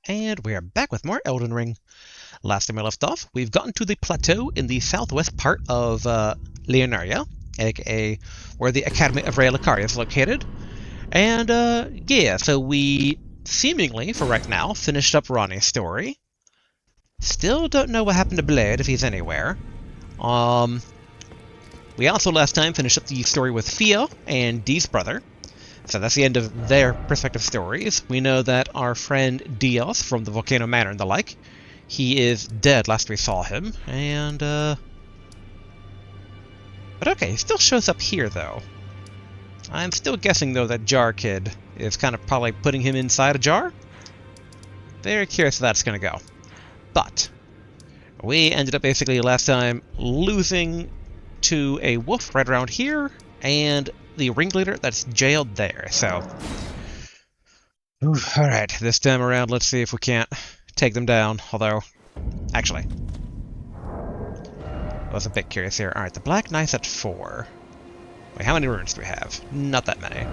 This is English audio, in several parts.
And we are back with more Elden Ring. Last time we left off, we've gotten to the plateau in the southwest part of Leonaria, aka where the Academy of Relicaria is located. And yeah, so we seemingly, for right now, finished up Ranni's story. Still don't know what happened to Blade, if he's anywhere. Um, we also last time finished up the story with Fia and Dee's brother. So that's the end of their respective stories. We know that our friend Dios from the Volcano Manor and the like, he is dead last we saw him, and but okay, he still shows up here though. I'm still guessing though that Jar Kid is kind of probably putting him inside a jar. Very curious if that's gonna go. But we ended up basically last time losing to a wolf right around here, and the ringleader that's jailed there, so alright, this time around, let's see if we can't take them down. Although, actually, I was a bit curious here. Alright, the Black Knight's at 4. Wait, how many runes do we have? Not that many.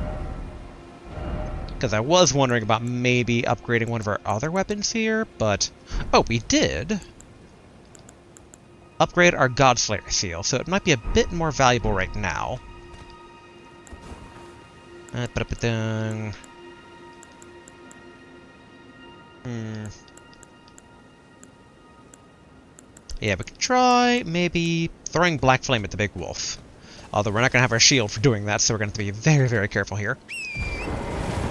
Because I was wondering about maybe upgrading one of our other weapons here, but... Oh, we did upgrade our Godslayer seal, so it might be a bit more valuable right now. Yeah, we could try maybe throwing Black Flame at the big wolf. Although we're not going to have our shield for doing that, so we're going to have to be very, very careful here.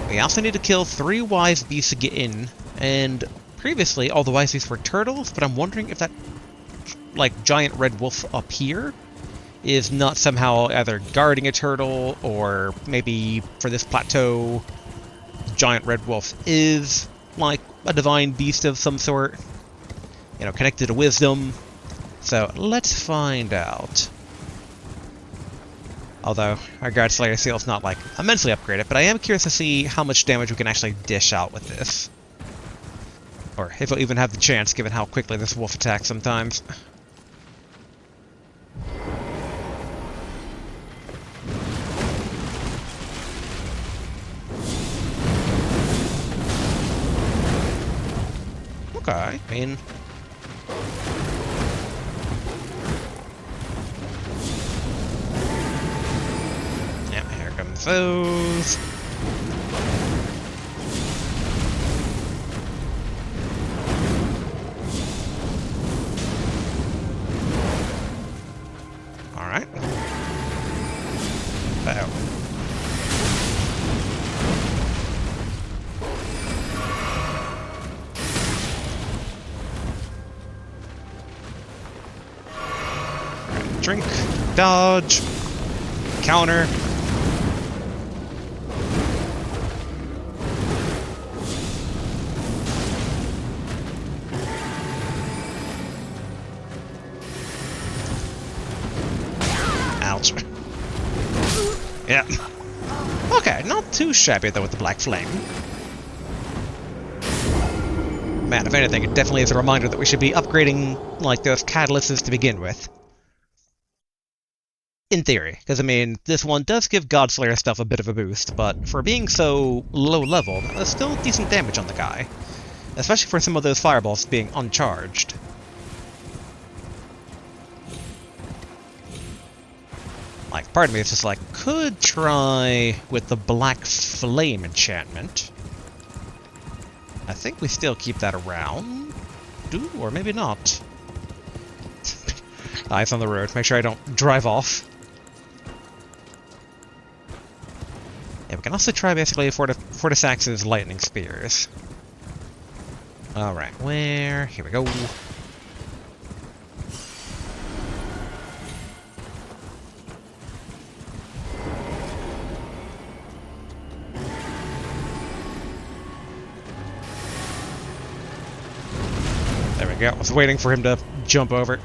We also need to kill 3 wise beasts to get in, and previously all the wise beasts were turtles, but I'm wondering if that, like, giant red wolf up here is not somehow either guarding a turtle, or maybe for this plateau, giant red wolf is, like, a divine beast of some sort. You know, connected to wisdom. So, let's find out. Although, our Godslayer seal is not, like, immensely upgraded, but I am curious to see how much damage we can actually dish out with this. Or if we'll even have the chance, given how quickly this wolf attacks sometimes. Okay, I mean... yeah, here comes those. Alright. Uh-oh. Drink, dodge, counter. Ouch. Yeah. Okay, not too shabby though with the Black Flame. Man, if anything, it definitely is a reminder that we should be upgrading, like, those catalysts to begin with. In theory, because, I mean, this one does give Godslayer stuff a bit of a boost, but for being so low level, there's still decent damage on the guy. Especially for some of those fireballs being uncharged. Like, part of me is just like, could try with the Black Flame enchantment. I think we still keep that around. Or maybe not. Eyes on the road, make sure I don't drive off. Yeah, we can also try basically Fortisax's lightning spears. Alright, where? Here we go. There we go. I was waiting for him to jump over.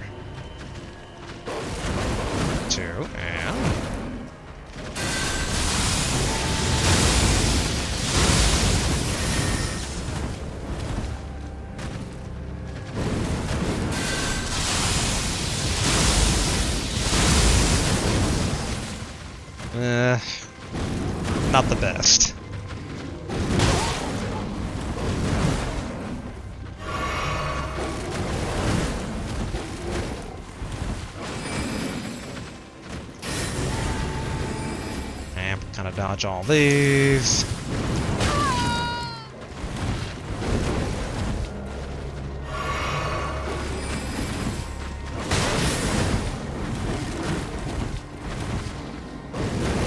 2, and... not the best. Dodge all these.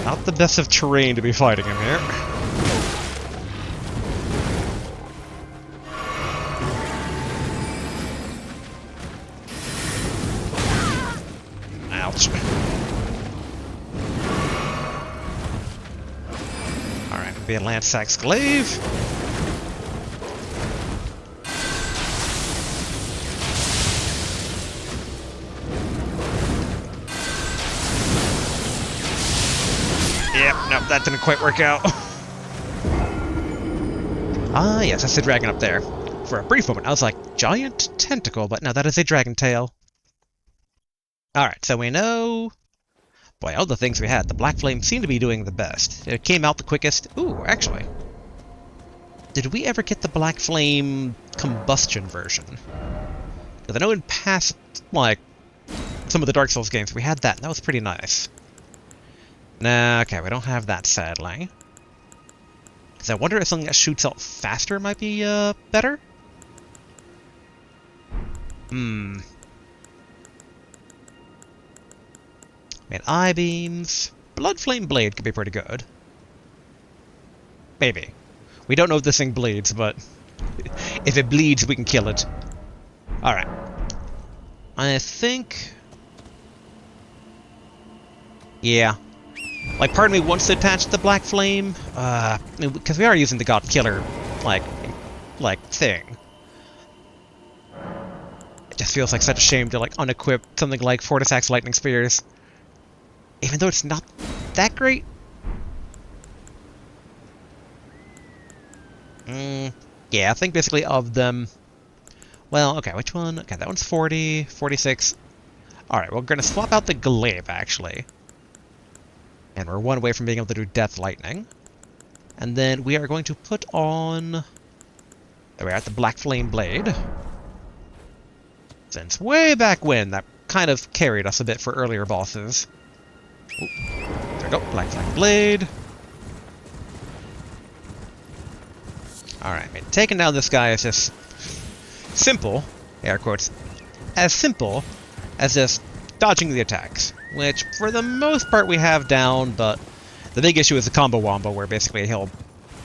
Not the best of terrain to be fighting him here. Ouch. Alright, be a Lansax Glaive. Yep, nope, that didn't quite work out. Ah, yes, that's the dragon up there. For a brief moment, I was like, giant tentacle, but no, that is a dragon tail. Alright, so we know... Boy, all the things we had, the Black Flame seemed to be doing the best. It came out the quickest. Ooh, actually. Did we ever get the Black Flame combustion version? Because I know in past, like, some of the Dark Souls games, we had that, and that was pretty nice. Nah, okay, we don't have that, sadly. Because I wonder if something that shoots out faster might be, better? Hmm. I mean, eye beams. Blood Flame Blade could be pretty good. Maybe. We don't know if this thing bleeds, but if it bleeds, we can kill it. Alright. I think... Yeah. Like, part of me wants to attach the Black Flame, because we are using the God Killer, like, thing. It just feels like such a shame to, like, unequip something like Fortisax Lightning Spears. Even though it's not that great. Yeah, I think basically of them... Well, okay, which one? Okay, that one's 40, 46. Alright, we're gonna swap out the Glaive, actually. And we're one away from being able to do Death Lightning. And then we are going to put on... There we are, the Black Flame Blade. Since way back when, that kind of carried us a bit for earlier bosses. Ooh, there we go, Black Flame Blade. Alright, I mean, taking down this guy is just simple, air quotes, as simple as just dodging the attacks, which for the most part we have down, but the big issue is the combo wombo, where basically he'll,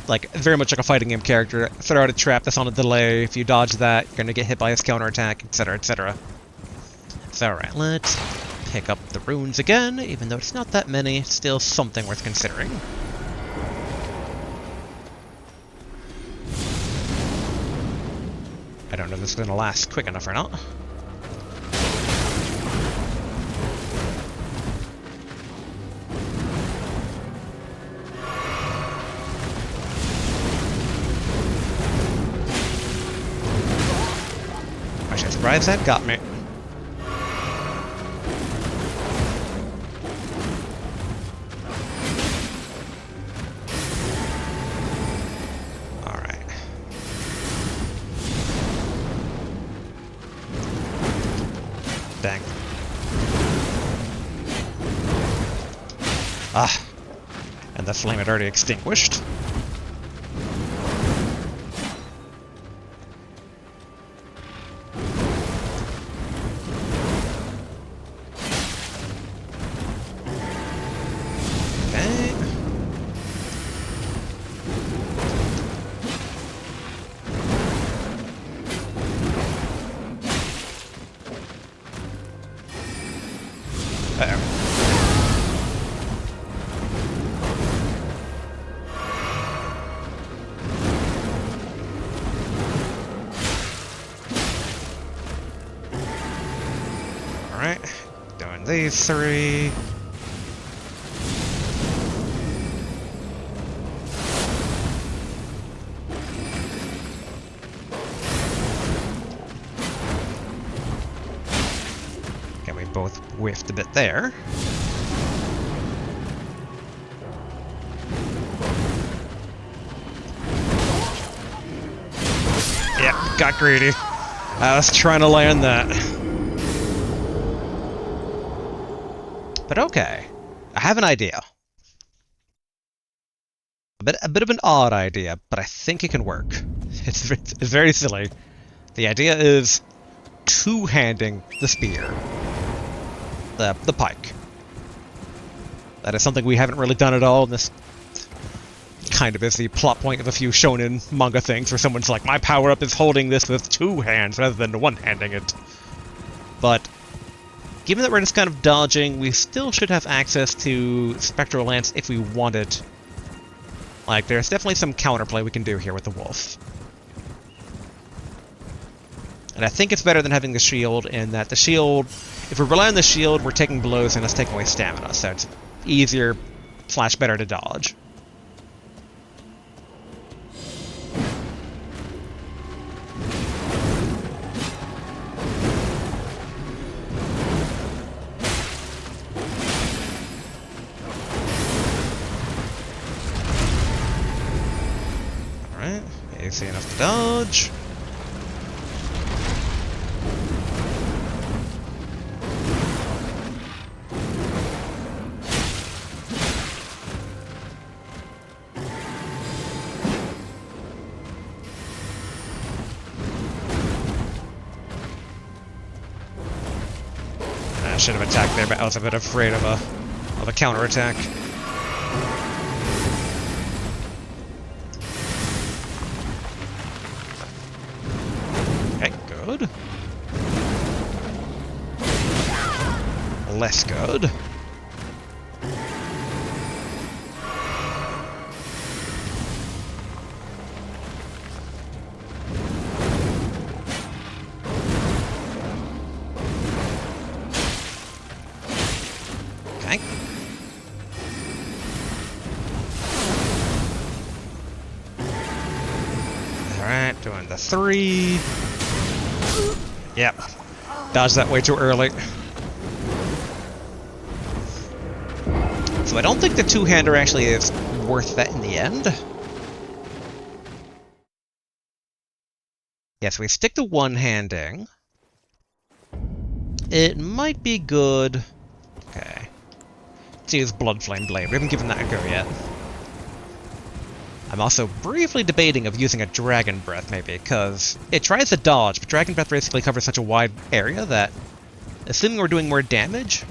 like, very much like a fighting game character, throw out a trap that's on a delay. If you dodge that, you're gonna get hit by his counterattack, etc., etc. So, alright, let's pick up the runes again, even though it's not that many, it's still something worth considering. I don't know if this is going to last quick enough or not. Actually, surprised that got me. Dang. Ah. And the flame had already extinguished. Okay. Uh-oh. Alright, doing these three. Okay, we both whiffed a bit there. Yeah, got greedy. I was trying to land that. But okay, I have an idea. A bit of an odd idea, but I think it can work. It's very silly. The idea is two-handing the spear. The pike. That is something we haven't really done at all, and this kind of is the plot point of a few shonen manga things, where someone's like, my power-up is holding this with two hands rather than one-handing it. But given that we're just kind of dodging, we still should have access to Spectral Lance if we wanted. Like, there's definitely some counterplay we can do here with the wolf. And I think it's better than having the shield, in that the shield, if we rely on the shield, we're taking blows and it's taking away stamina, so it's easier / better to dodge. Alright, easy enough to dodge. I should have attacked there, but I was a bit afraid of a counterattack. Okay, good. Less good. Okay. Alright, doing the 3. Yep. Dodged that way too early. So I don't think the two-hander actually is worth that in the end. Yes, we stick to one-handing. It might be good. Okay. Let's use Blood Flame Blade. We haven't given that a go yet. I'm also briefly debating of using a Dragon Breath, maybe, because it tries to dodge, but Dragon Breath basically covers such a wide area that, assuming we're doing more damage...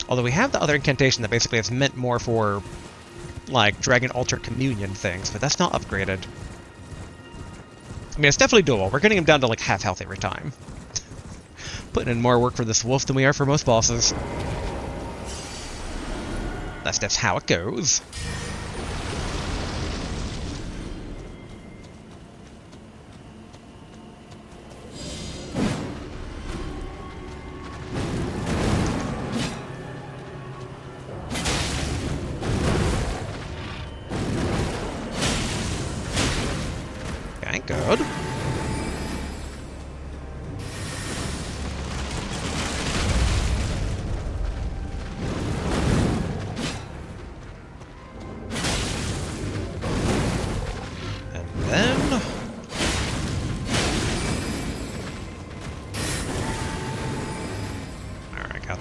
Although we have the other incantation that basically is meant more for, like, Dragon Altar Communion things, but that's not upgraded. I mean, it's definitely doable. We're getting him down to, like, half health every time. Putting in more work for this wolf than we are for most bosses. That's just how it goes. Okay, good.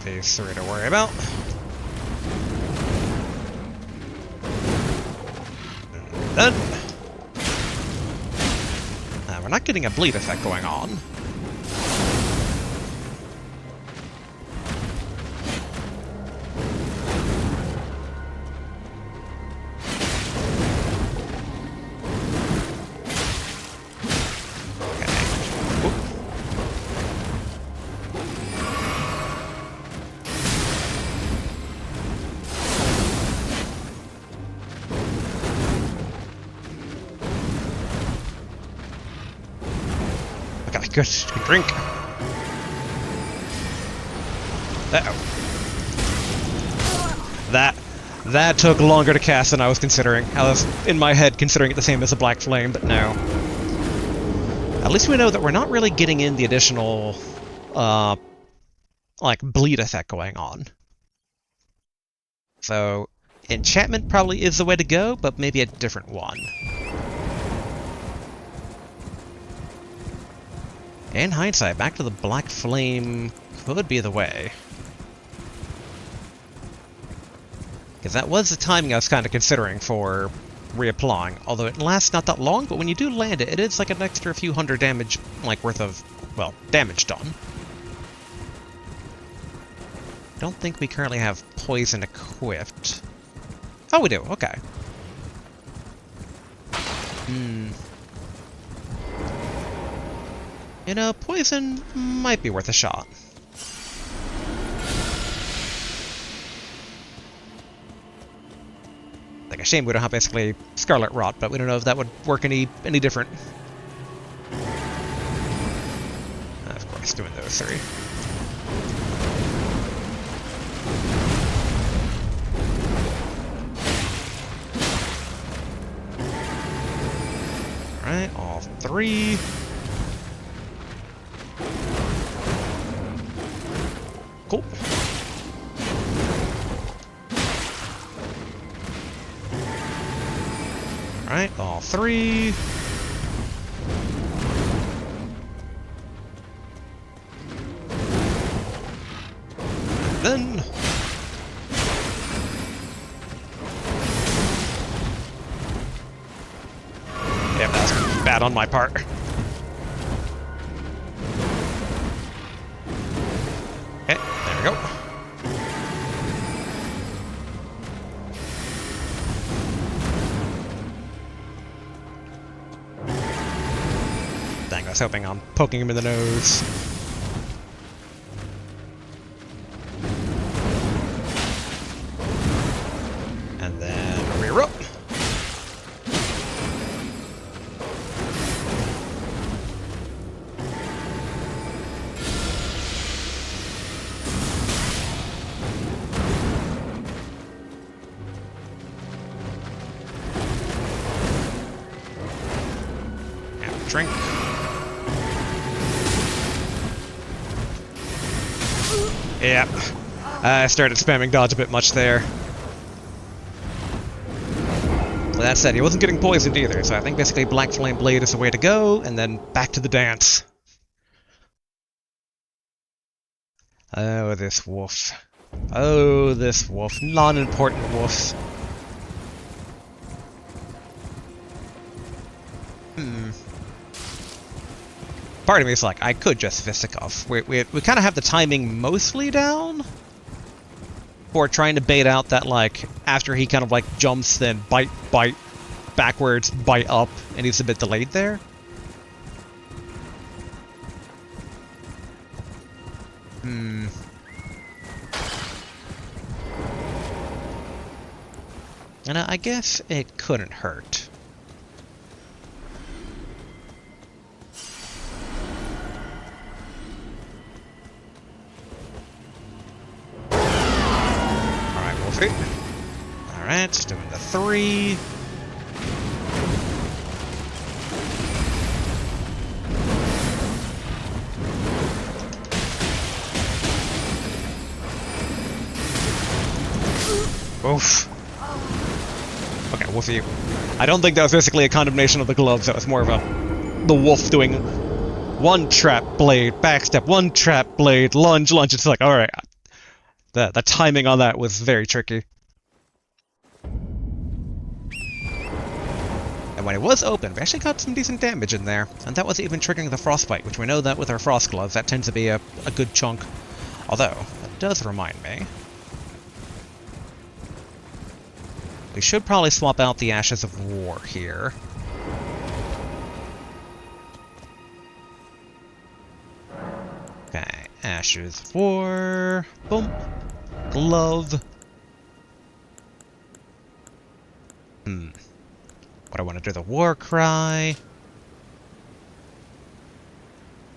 These 3 to worry about. And then... we're not getting a bleed effect going on. Good drink. Uh-oh. That took longer to cast than I was considering. I was, in my head, considering it the same as a Black Flame, but no. At least we know that we're not really getting in the additional, like, bleed effect going on. So, enchantment probably is the way to go, but maybe a different one. In hindsight, back to the Black Flame could be the way. Because that was the timing I was kind of considering for reapplying. Although it lasts not that long, but when you do land it, it is like an extra few hundred damage, like worth of, well, damage done. Don't think we currently have poison equipped. Oh, we do. Okay. You know, poison might be worth a shot. Like a shame we don't have basically Scarlet Rot, but we don't know if that would work any different. Of course, doing those three. Alright, all three. Cool. Alright, all three. And then... yeah, that's bad on my part. Okay, there we go. Dang, I was hoping I'm poking him in the nose. And then rear up. Drink. Yeah. I started spamming dodge a bit much there. With that said, he wasn't getting poisoned either, so I think basically Black Flame Blade is the way to go, and then back to the dance. Oh, this wolf. Oh, this wolf. Non-important wolf. Part of me is like, I could just Fisticuff. We kind of have the timing mostly down for trying to bait out that, like, after he kind of, like, jumps, then bite, backwards, bite up, and he's a bit delayed there. And I guess it couldn't hurt. Alright, doing the 3. Oof. Okay, Wolfie. I don't think that was basically a condemnation of the gloves, that was more of the wolf doing one trap blade, backstep, one trap blade, lunge. It's like, alright. The timing on that was very tricky. And when it was open, we actually got some decent damage in there. And that wasn't even triggering the frostbite, which we know that with our frost gloves, that tends to be a good chunk. Although, that does remind me. We should probably swap out the Ashes of War here. Okay, Ashes of War. Boom. Glove. What I want to do, the War Cry.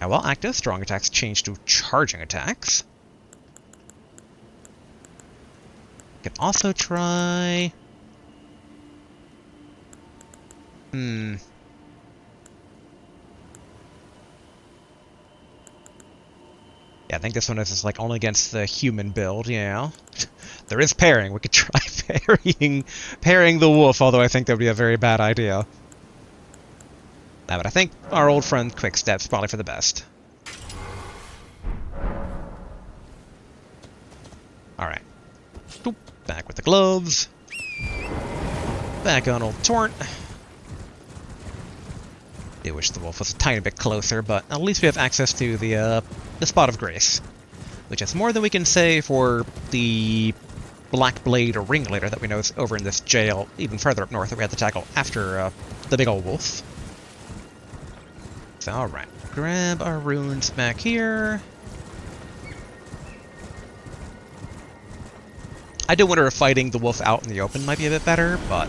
Now, while active, strong attacks change to charging attacks. Can also try... Yeah, I think this one is just like only against the human build, you know? There is pairing. We could try pairing the wolf, although I think that would be a very bad idea. Nah, but I think our old friend Quickstep's probably for the best. Alright. Back with the gloves. Back on old Torrent. I wish the wolf was a tiny bit closer, but at least we have access to the Spot of Grace, which is more than we can say for the Black Blade or Ringleader that we know is over in this jail even further up north that we had to tackle after the big old wolf. So, alright. Grab our runes back here. I do wonder if fighting the wolf out in the open might be a bit better, but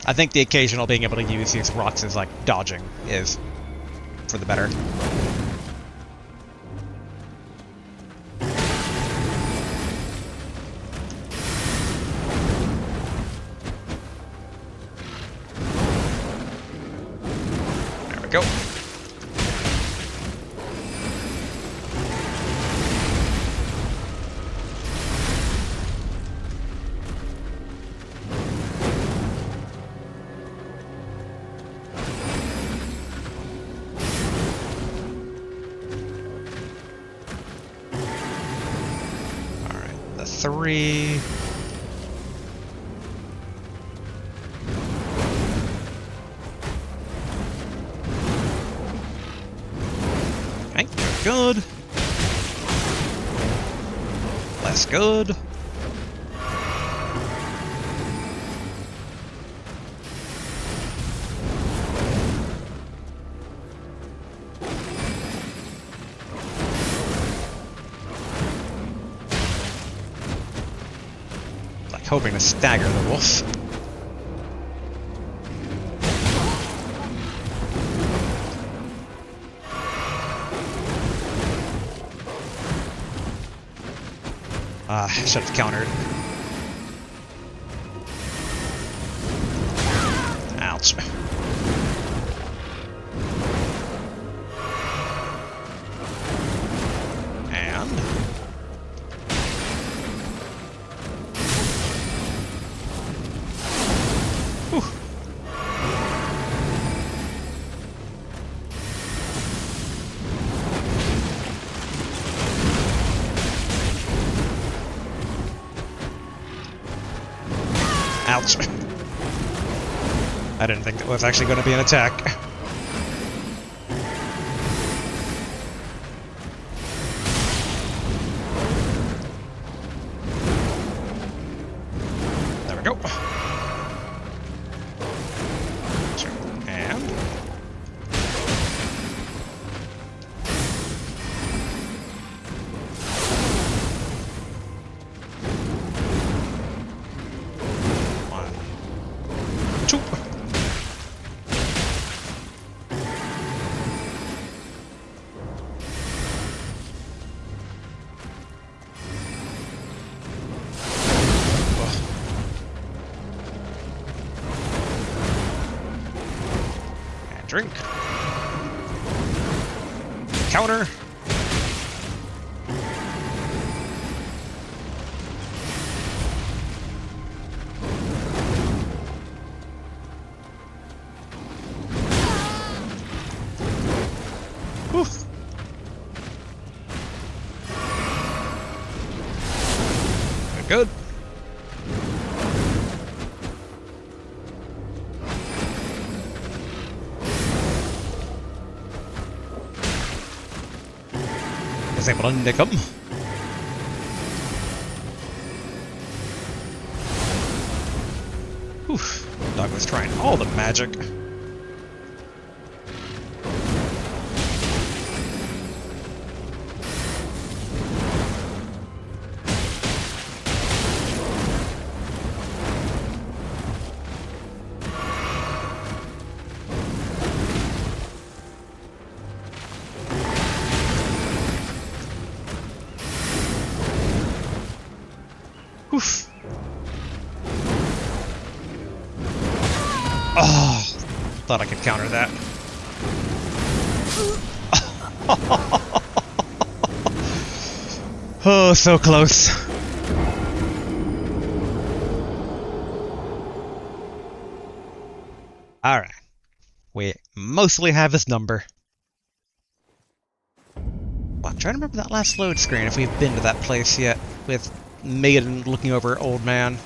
I think the occasional being able to use these rocks as, like, dodging is for the better. There we go. Three. Okay, good. Less good. Hoping to stagger the wolf. Should have countered. Ouch. And ouch. I didn't think that was actually going to be an attack. There we go. And drink. Counter. Whew. Good. Was able to nick him. Whew. Dog was trying all the magic. Oof. Oh, thought I could counter that. Oh, so close. Alright. We mostly have his number. Well, I'm trying to remember that last load screen, if we've been to that place yet with maiden looking over old man.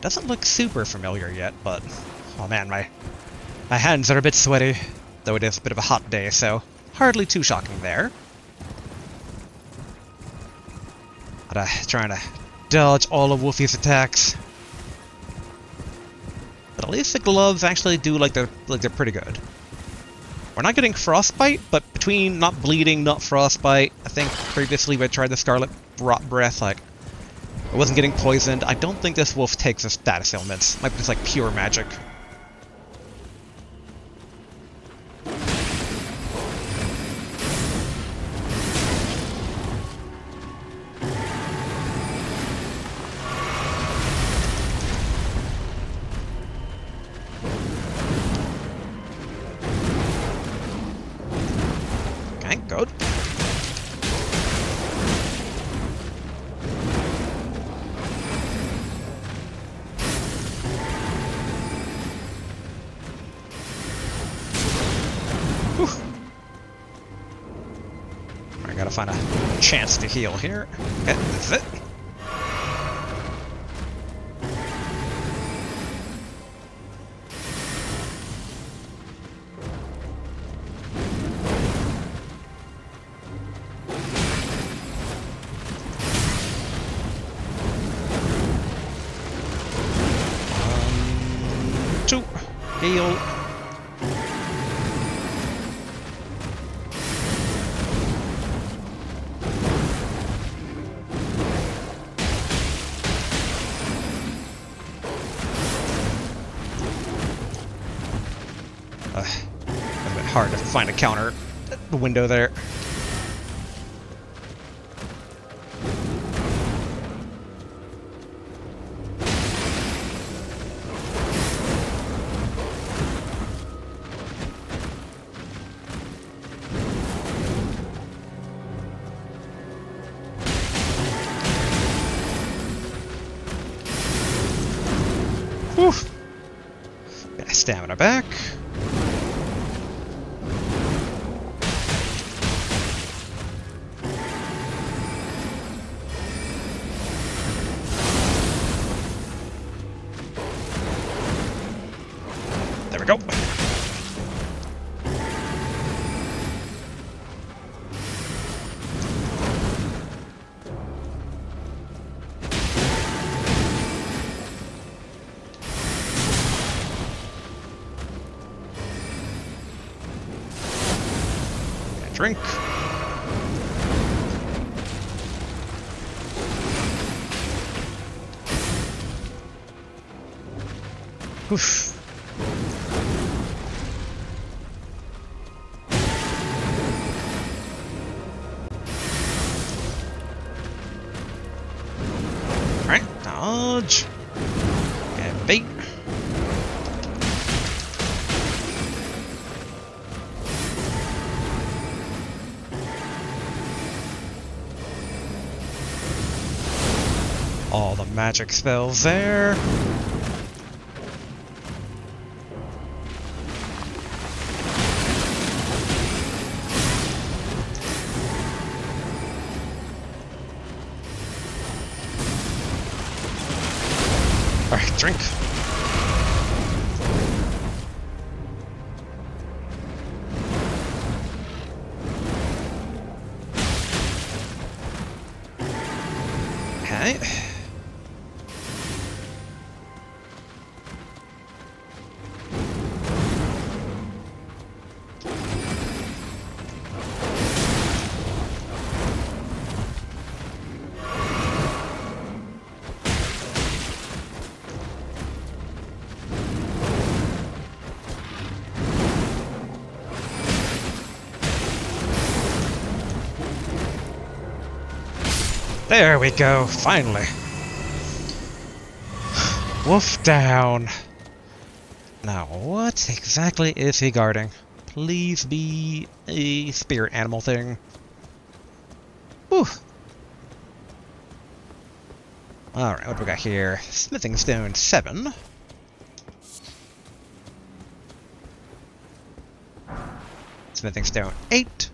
Doesn't look super familiar yet, but oh man, my hands are a bit sweaty, though it is a bit of a hot day, so hardly too shocking there. But trying to dodge all of Wolfie's attacks. But at least the gloves actually do like they're pretty good. We're not getting frostbite, but between not bleeding, not frostbite, I think previously we tried the Scarlet Breath, like, I wasn't getting poisoned. I don't think this wolf takes the status ailments. Might be just like pure magic. Okay, good. I gotta find a chance to heal here. Okay, that's it. Two. Heal. A bit hard to find a counter window there. Whew. Bit of stamina back. There we go. Drink. Oof. Alright, dodge. And bait. All the magic spells there. Alright, drink. Okay. There we go, finally. Wolf down. Now, what exactly is he guarding? Please be a spirit animal thing. Whew. Alright, what do we got here? Smithing Stone 7. Smithing Stone 8.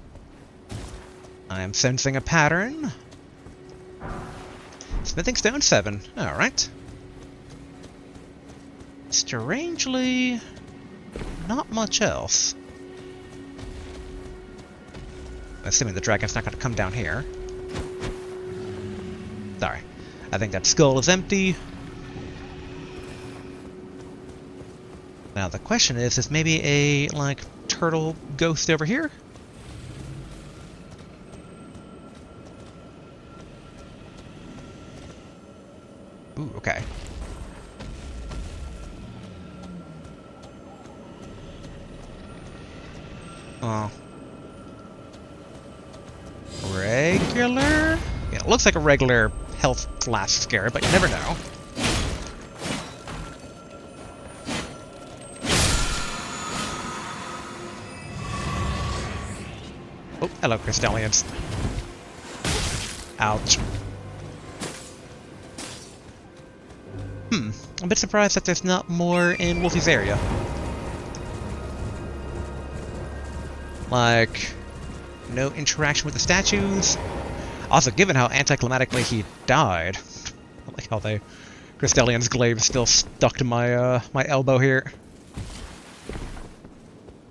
I am sensing a pattern. Smithing stone 7. Alright. Strangely, not much else. Assuming the dragon's not going to come down here. Sorry. I think that skull is empty. Now the question is maybe a, like, turtle ghost over here? Ooh, okay. Oh. Regular? Yeah, it looks like a regular health flask scare, but you never know. Oh, hello, Crystallians. Ouch. I'm a bit surprised that there's not more in Wolfie's area. Like, no interaction with the statues. Also, given how anticlimactically he died, I like how the Crystallion's glaive is still stuck to my my elbow here.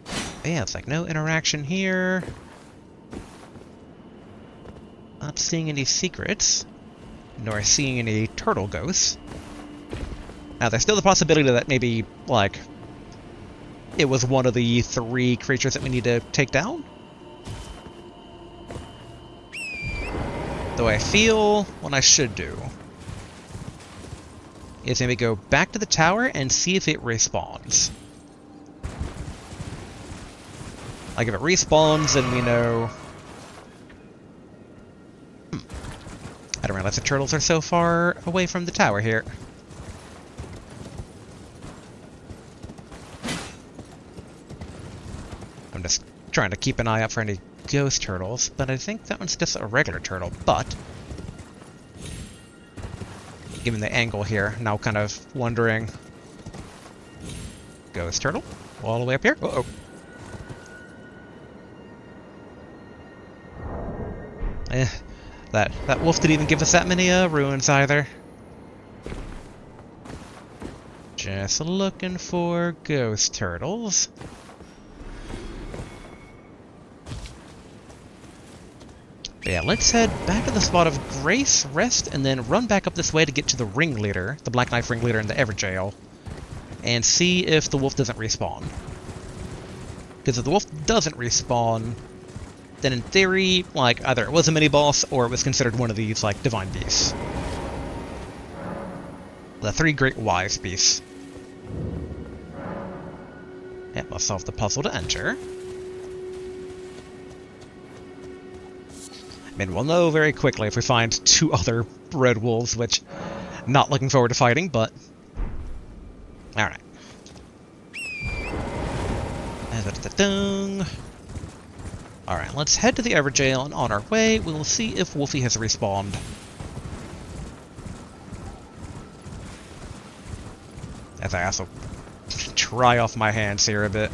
But yeah, it's like no interaction here. Not seeing any secrets, nor seeing any turtle ghosts. Now, there's still the possibility that maybe, like, it was one of the 3 creatures that we need to take down. Though I feel what I should do is maybe go back to the tower and see if it respawns. Like, if it respawns, then we know... I don't realize the turtles are so far away from the tower here. I'm just trying to keep an eye out for any ghost turtles, but I think that one's just a regular turtle, but... given the angle here, now kind of wondering... Ghost turtle? All the way up here? Uh-oh. That wolf didn't even give us that many ruins either. Just looking for ghost turtles. But yeah, let's head back to the spot of grace, rest, and then run back up this way to get to the ringleader, the Black Knife ringleader in the Everjail, and see if the wolf doesn't respawn. Because if the wolf doesn't respawn, then in theory, like, either it was a mini-boss or it was considered one of these, like, divine beasts. The 3 great wise beasts. Yeah, let's solve the puzzle to enter. I mean, we'll know very quickly if we find 2 other red wolves, which, not looking forward to fighting, but... Alright. Alright, let's head to the Everjail, and on our way, we will see if Wolfie has respawned. As I also try off my hands here a bit.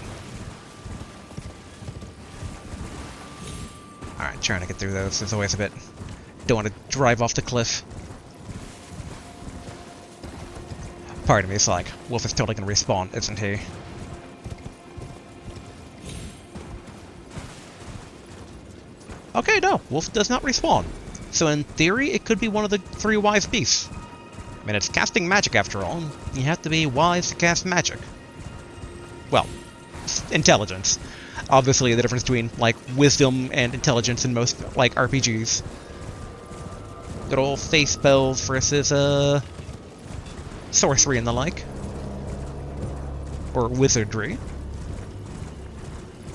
Alright, trying to get through those. It's always a bit... Don't want to drive off the cliff. Part of me is like, Wolf is totally going to respawn, isn't he? Okay, no, Wolf does not respawn. So in theory, it could be one of the 3 wise beasts. I mean, it's casting magic after all, and you have to be wise to cast magic. Well, intelligence. Obviously, the difference between, like, wisdom and intelligence in most, like, RPGs. Good old face spells versus, sorcery and the like. Or wizardry.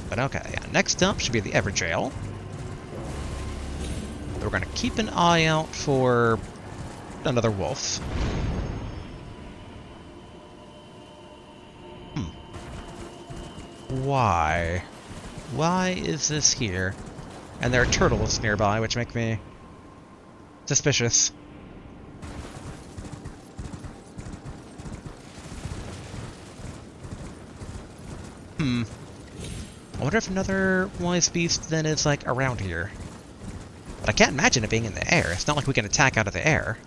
But okay, yeah, next up should be the Everjail. We're going to keep an eye out for another wolf. Why? Why is this here? And there are turtles nearby, which make me suspicious. I wonder if another wise beast then is, like, around here. But I can't imagine it being in the air. It's not like we can attack out of the air.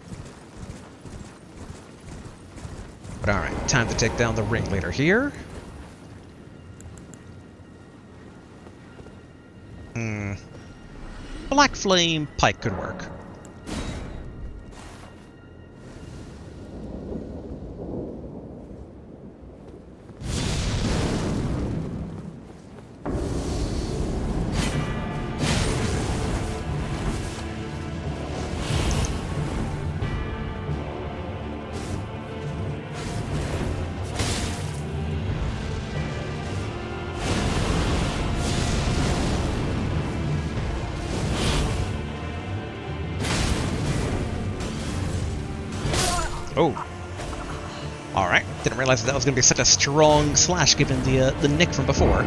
But alright, time to take down the ringleader here. Black Flame Pike could work. Oh. Alright. Didn't realize that was going to be such a strong slash given the nick from before.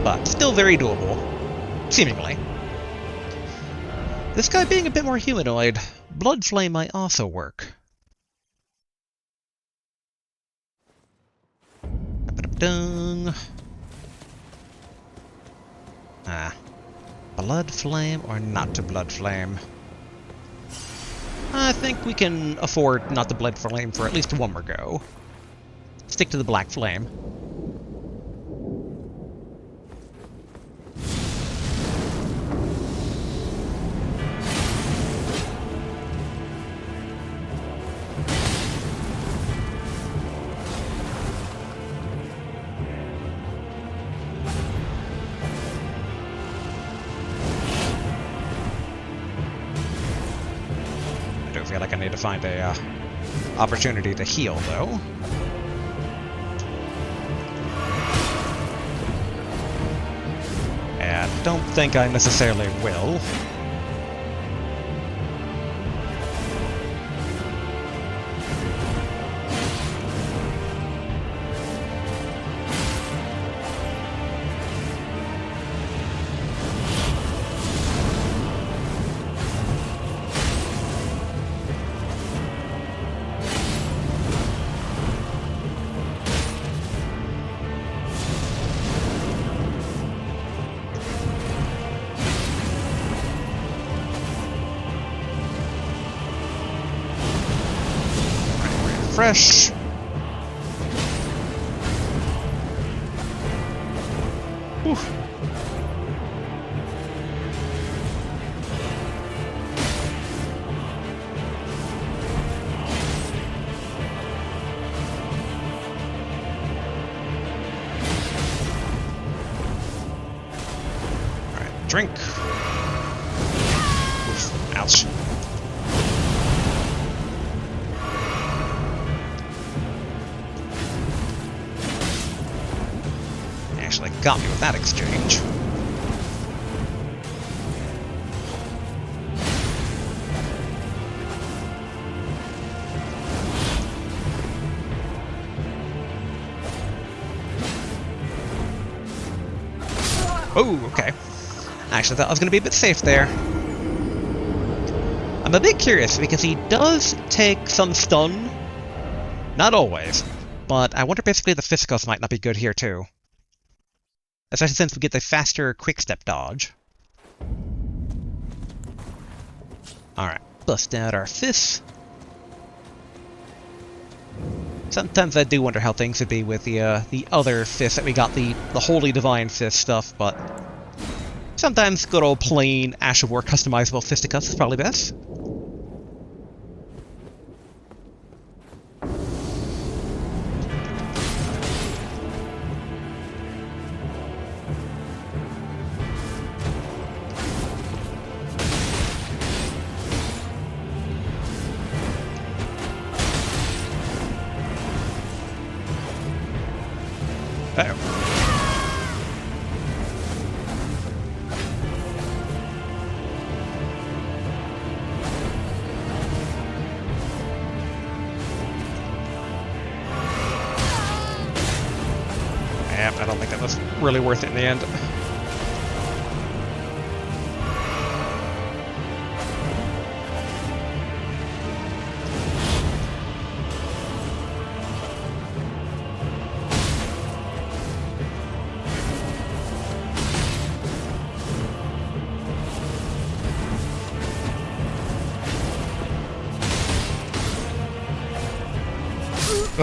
But still very doable. Seemingly. This guy being a bit more humanoid, Blood Flame might also work. Ba-da-dung. Blood Flame or not to Blood Flame? I think we can afford not the Blood Flame for at least one more go. Stick to the Black Flame. I feel like I need to find a opportunity to heal, though. And I don't think I necessarily will. Fresh. Whew. All right, drink. Oof, ouch. Actually got me with that exchange. Oh, okay. Actually, thought I was going to be a bit safe there. I'm a bit curious because he does take some stun. Not always, but I wonder basically the Physicals might not be good here too. Especially since we get the faster quick-step dodge. Alright, bust out our fists. Sometimes I do wonder how things would be with the other fist that we got, the Holy Divine Fist stuff, but sometimes good old plain Ash of War customizable fisticuffs is probably best. I don't think that was really worth it in the end.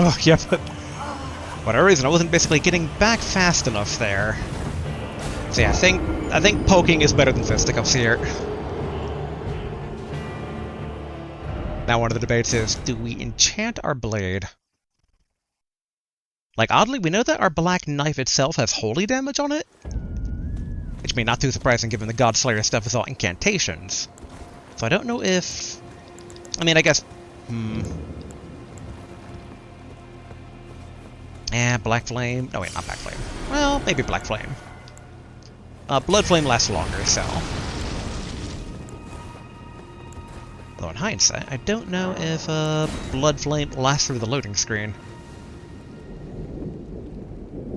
Oh, yeah, but for whatever reason, I wasn't basically getting back fast enough there. So yeah, I think poking is better than fisticuffs here. Now one of the debates is, do we enchant our blade? Like, oddly, we know that our black knife itself has holy damage on it. Which may not too surprising given the Godslayer stuff is all incantations. So I don't know if... I mean, I guess... Black Flame... No, wait, not Black Flame. Well, maybe Black Flame. Blood Flame lasts longer, so... Though in hindsight, I don't know if Blood Flame lasts through the loading screen.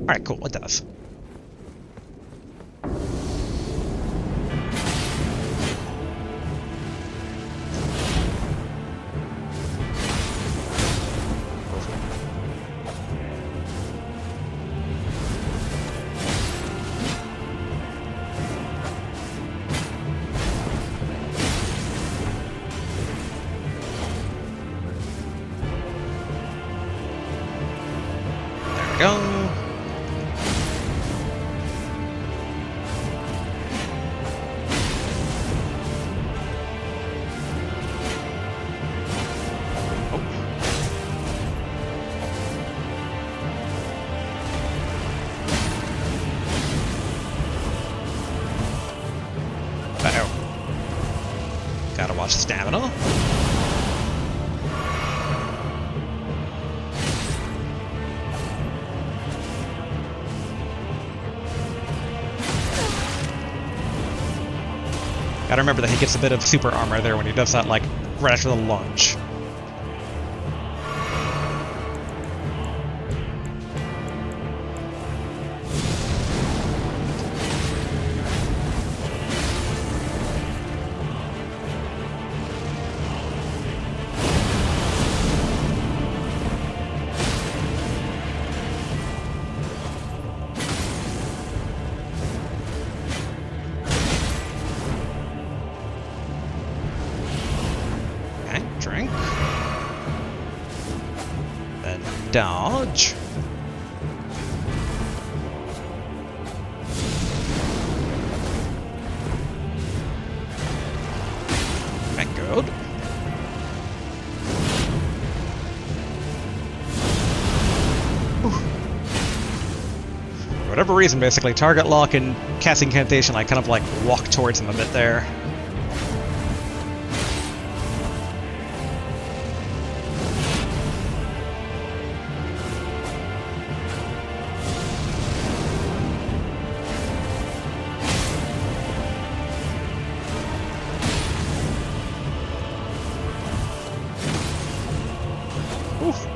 Alright, cool, it does. Go. Uh-oh. Gotta watch the stamina. Gotta remember that he gets a bit of super armor there when he does that, like, right after the lunge. Drink. Then dodge. Okay, good. For whatever reason, basically, target lock and cast incantation, I kind of like walk towards him a bit there. Oof.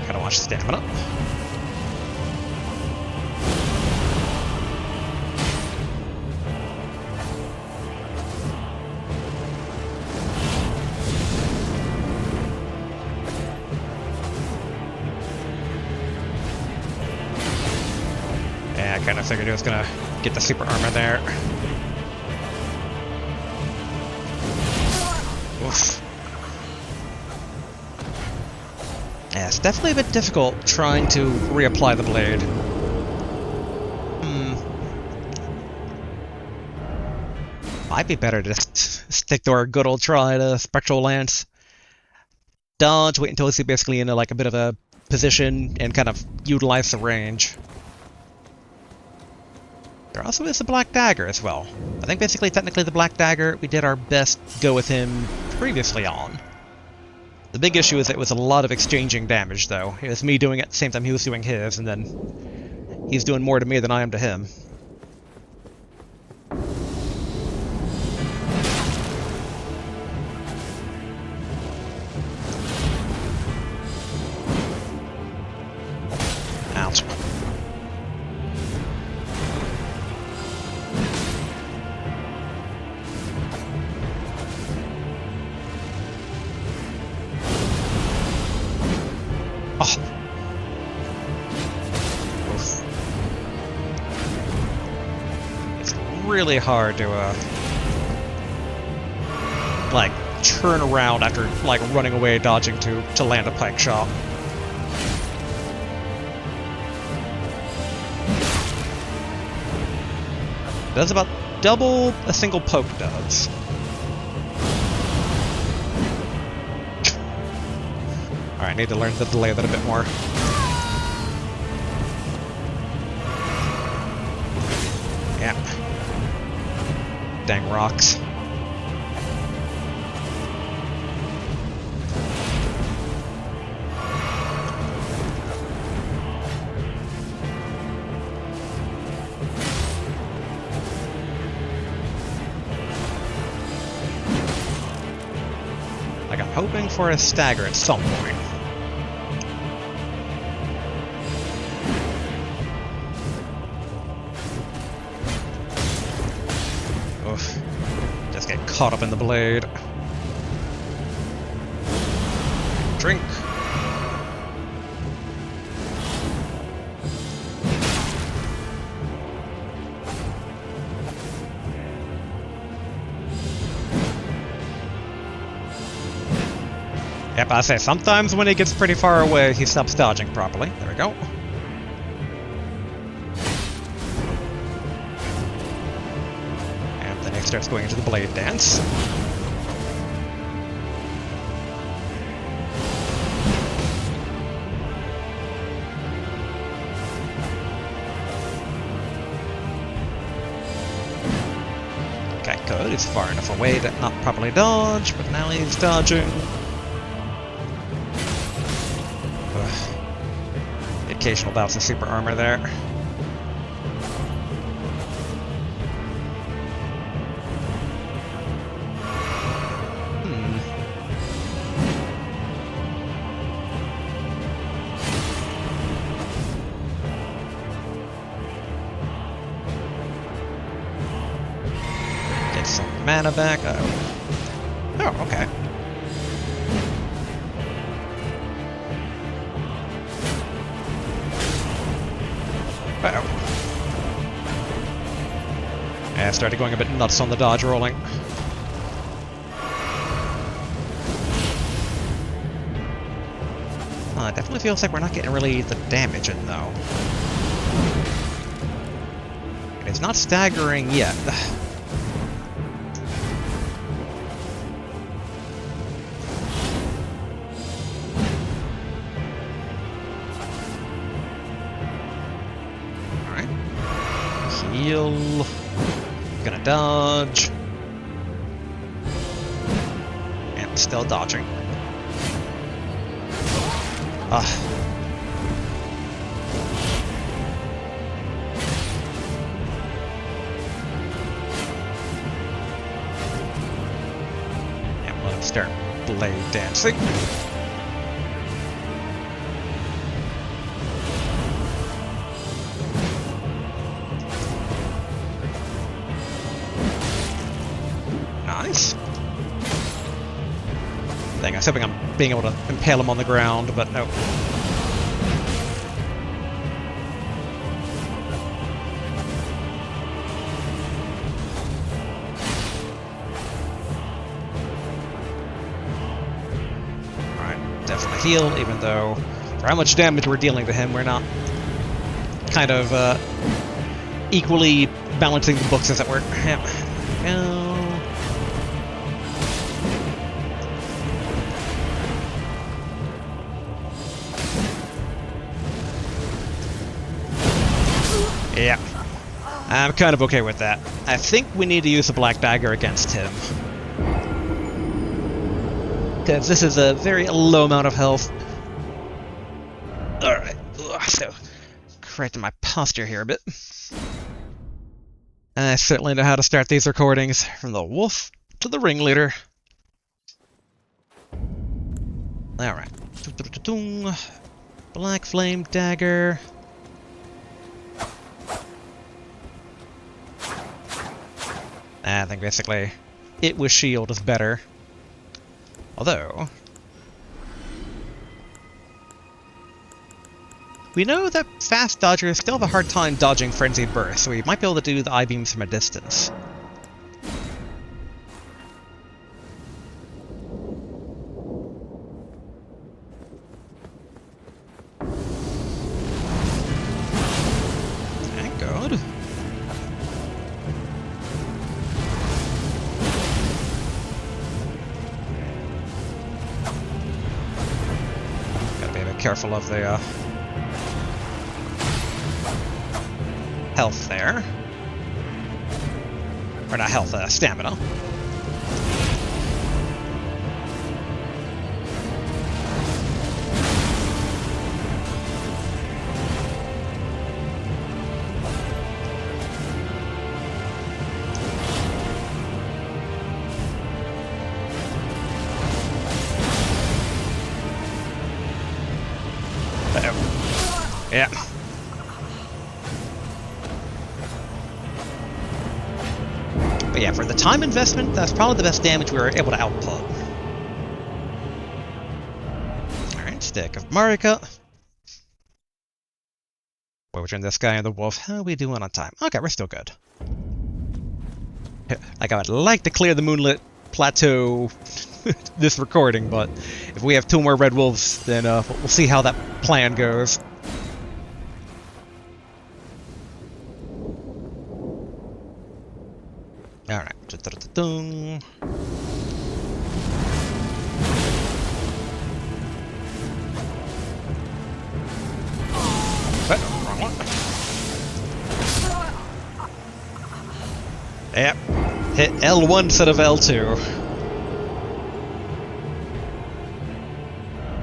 Gotta watch stamina. I kind of figured he was gonna get the super armor there. Oof. Yeah, it's definitely a bit difficult trying to reapply the blade. Might be better to just stick to our good old tried Spectral Lance. Dodge, wait until he's basically in like a bit of a position and kind of utilize the range. There also is the Black Dagger as well. I think basically, technically, the Black Dagger, we did our best go with him previously on. The big issue is it was a lot of exchanging damage, though. It was me doing it at the same time he was doing his, and then he's doing more to me than I am to him. Ouch. Oh. Oof. really hard to, like, turn around after, like, running away, dodging to land a pike shot. Does about double a single poke does. Alright, need to learn to delay that a bit more. Yeah. Dang rocks. Like, I'm hoping for a stagger at some point. Oof. Just get caught up in the blade. Drink. Yep, I say, sometimes when he gets pretty far away, he stops dodging properly. There we go. And then he starts going into the blade dance. Okay, good. He's far enough away to not properly dodge, but now he's dodging. The occasional bouts of super armor there. Get some mana back. Oh, okay. Uh-oh. Yeah, I started going a bit nuts on the dodge rolling. It definitely feels like we're not getting really the damage in, though. It's not staggering yet. Heal. Gonna dodge. And still dodging. And let him start blade dancing. Nice. Dang, I was hoping I'm being able to impale him on the ground, but no. Alright, definitely heal, even though for how much damage we're dealing to him, we're not kind of equally balancing the books, as it were. Yeah. Yeah, I'm kind of okay with that. I think we need to use the Black Dagger against him. Because this is a very low amount of health. Alright, so correcting my posture here a bit. I certainly know how to start these recordings, from the wolf to the ringleader. Alright. Black Flame Dagger. I think basically it with shield is better. Although We know that fast dodgers still have a hard time dodging frenzied bursts, so we might be able to do the I-beams from a distance. Thank God. Gotta be a bit careful of the health there. Or not health, stamina. Uh-oh. Yeah. But yeah, for the time investment, that's probably the best damage we were able to output. Alright, stick of Marika. We'll return this guy and the wolf. How are we doing on time? Okay, we're still good. Like, I would like to clear the Moonlit Plateau this recording, but if we have 2 more red wolves, then we'll see how that plan goes. Alright. Wrong one. Yep. Hit L1 instead of L2.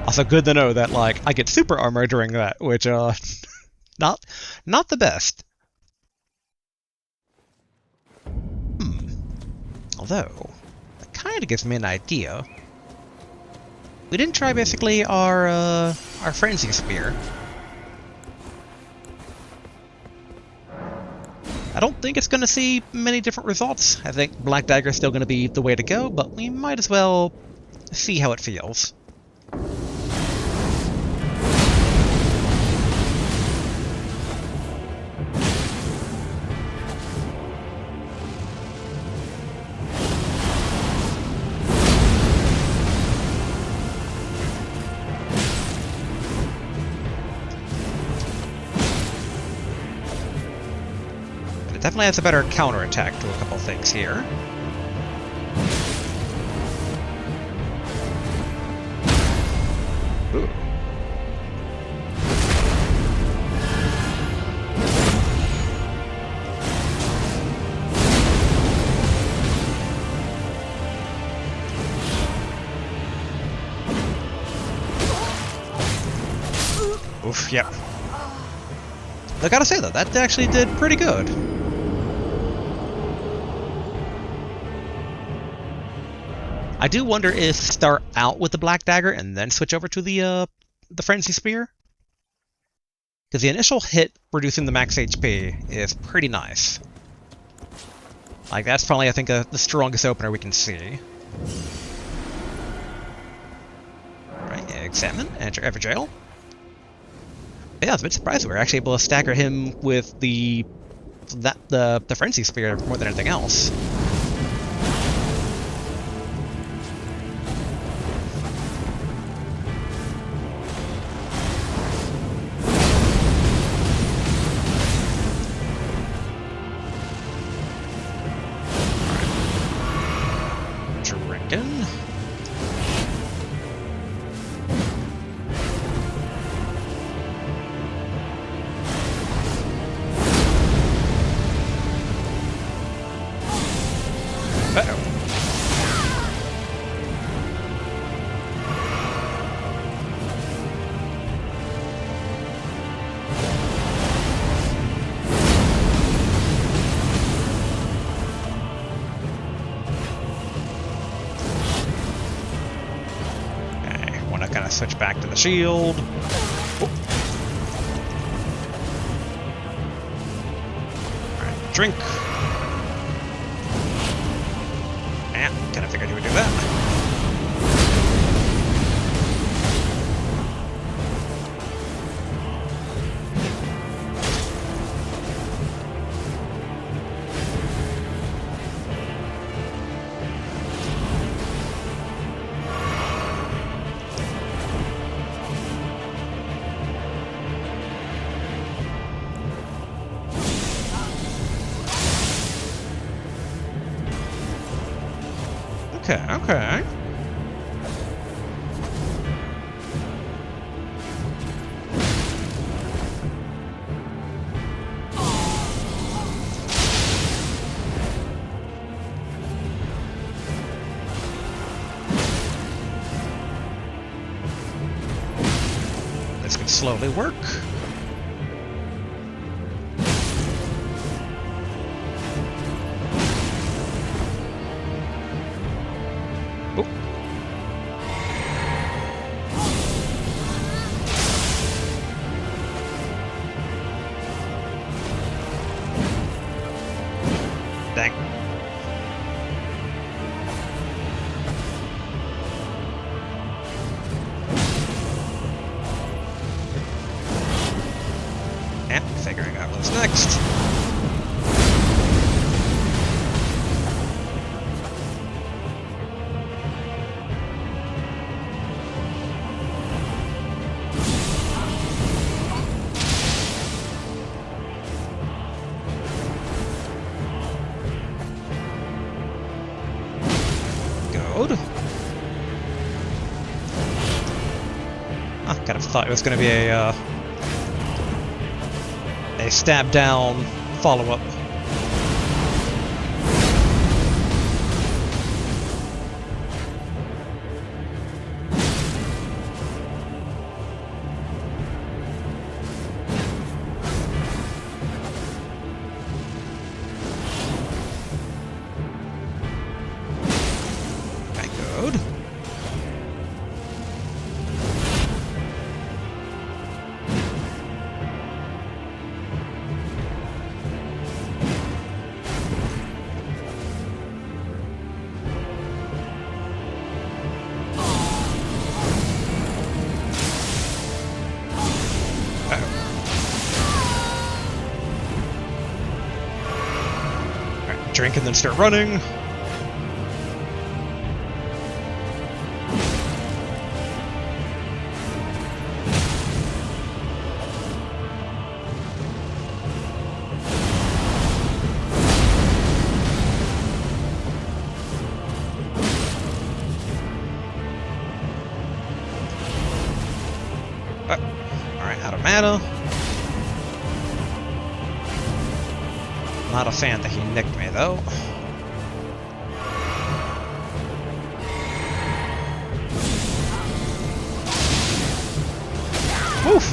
Also good to know that, like, I get super armor during that, which, not the best. Although, that kind of gives me an idea. We didn't try, basically, our Frenzy Spear. I don't think it's going to see many different results. I think Black Dagger is still going to be the way to go, but we might as well see how it feels. It definitely has a better counterattack to a couple things here. Ooh. Oof, yep. I gotta say though, that actually did pretty good. I do wonder if start out with the Black Dagger and then switch over to the Frenzy Spear. Because the initial hit reducing the max HP is pretty nice. Like, that's probably, I think, the strongest opener we can see. Alright, examine, enter Everjail. Yeah, I was a bit surprised we were actually able to stagger him with the Frenzy Spear more than anything else. Switch back to the shield. Oh. Alright, drink. Yeah, kinda figured he would do that. Okay, okay. This could slowly work. Oh. Dang. And figuring out what's next. Good. I kind of thought it was going to be a stab down follow-up. Okay, good. Drink and then start running. Alright, out of mana. Not a fan that he nicked me, though. Woof!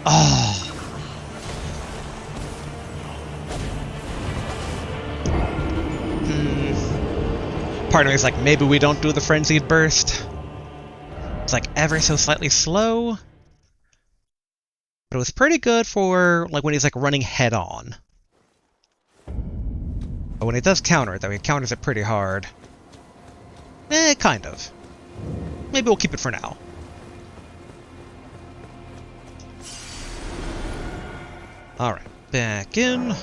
Oh. Part of me is like, maybe we don't do the Frenzied Burst. It's like ever so slightly slow. But it was pretty good for like when he's like running head on. But when he does counter it, though, he counters it pretty hard. Kind of. Maybe we'll keep it for now. Alright, back in.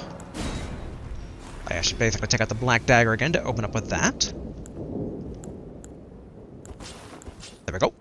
I should basically take out the Black Dagger again to open up with that. There we go.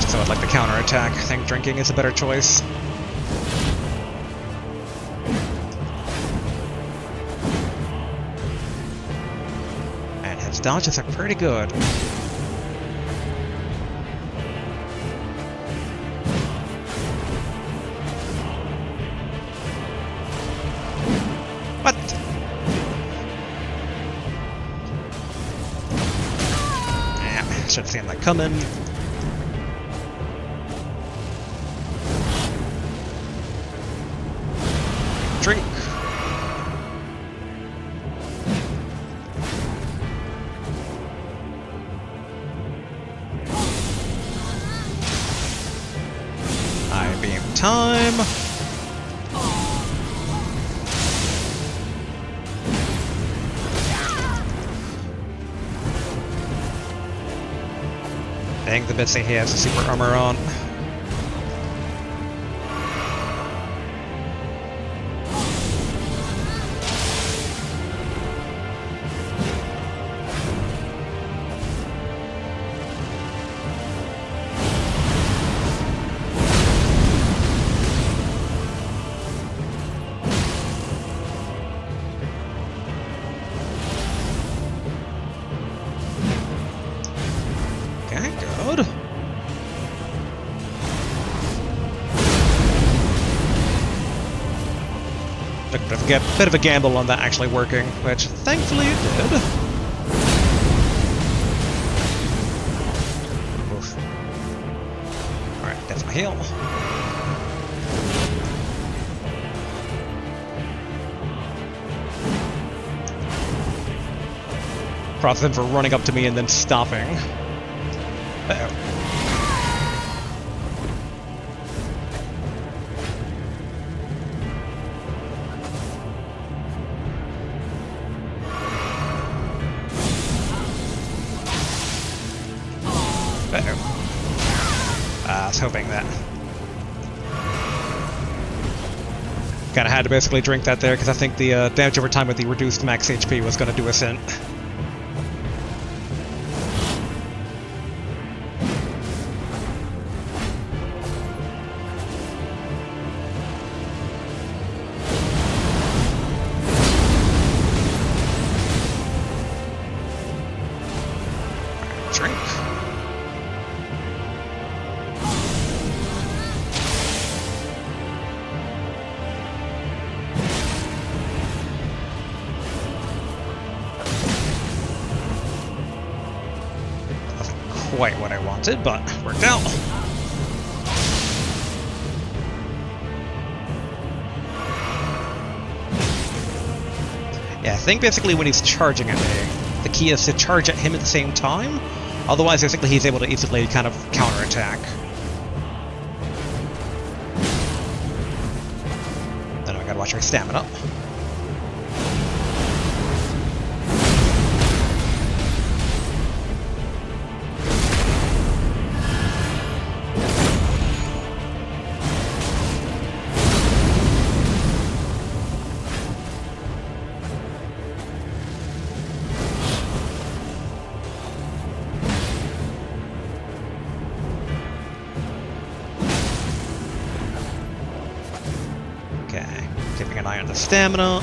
So I'd like the counterattack. I think drinking is a better choice. And his dodges are pretty good. should have seen that coming. Drink. I beam time. Dang, the bit say he has the super armor on. Get a bit of a gamble on that actually working, which thankfully it did. Oof. Alright, that's my heal. Props him for running up to me and then stopping. Uh-oh. I was hoping that. Kinda had to basically drink that there, because I think the damage over time with the reduced max HP was gonna do us in. Drink. Quite what I wanted, but worked out. Yeah, I think basically when he's charging at me, the key is to charge at him at the same time. Otherwise, basically he's able to easily kind of counterattack. Then I gotta watch our stamina. Keeping an eye on the stamina.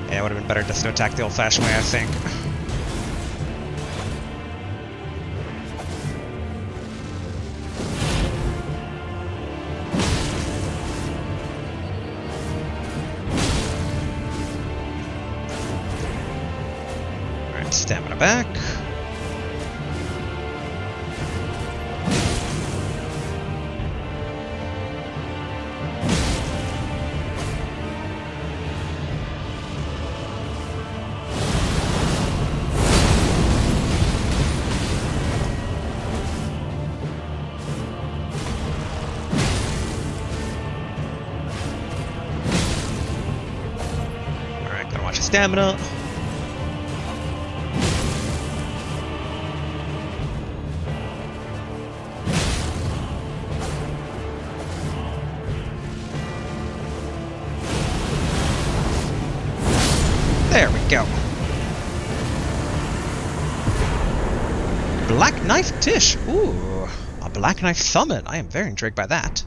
Yeah, it would have been better just to attack the old-fashioned way, I think. Alright, stamina back. Stamina. There we go. Black Knife Tish. Ooh, a Black Knife Summon. I am very intrigued by that.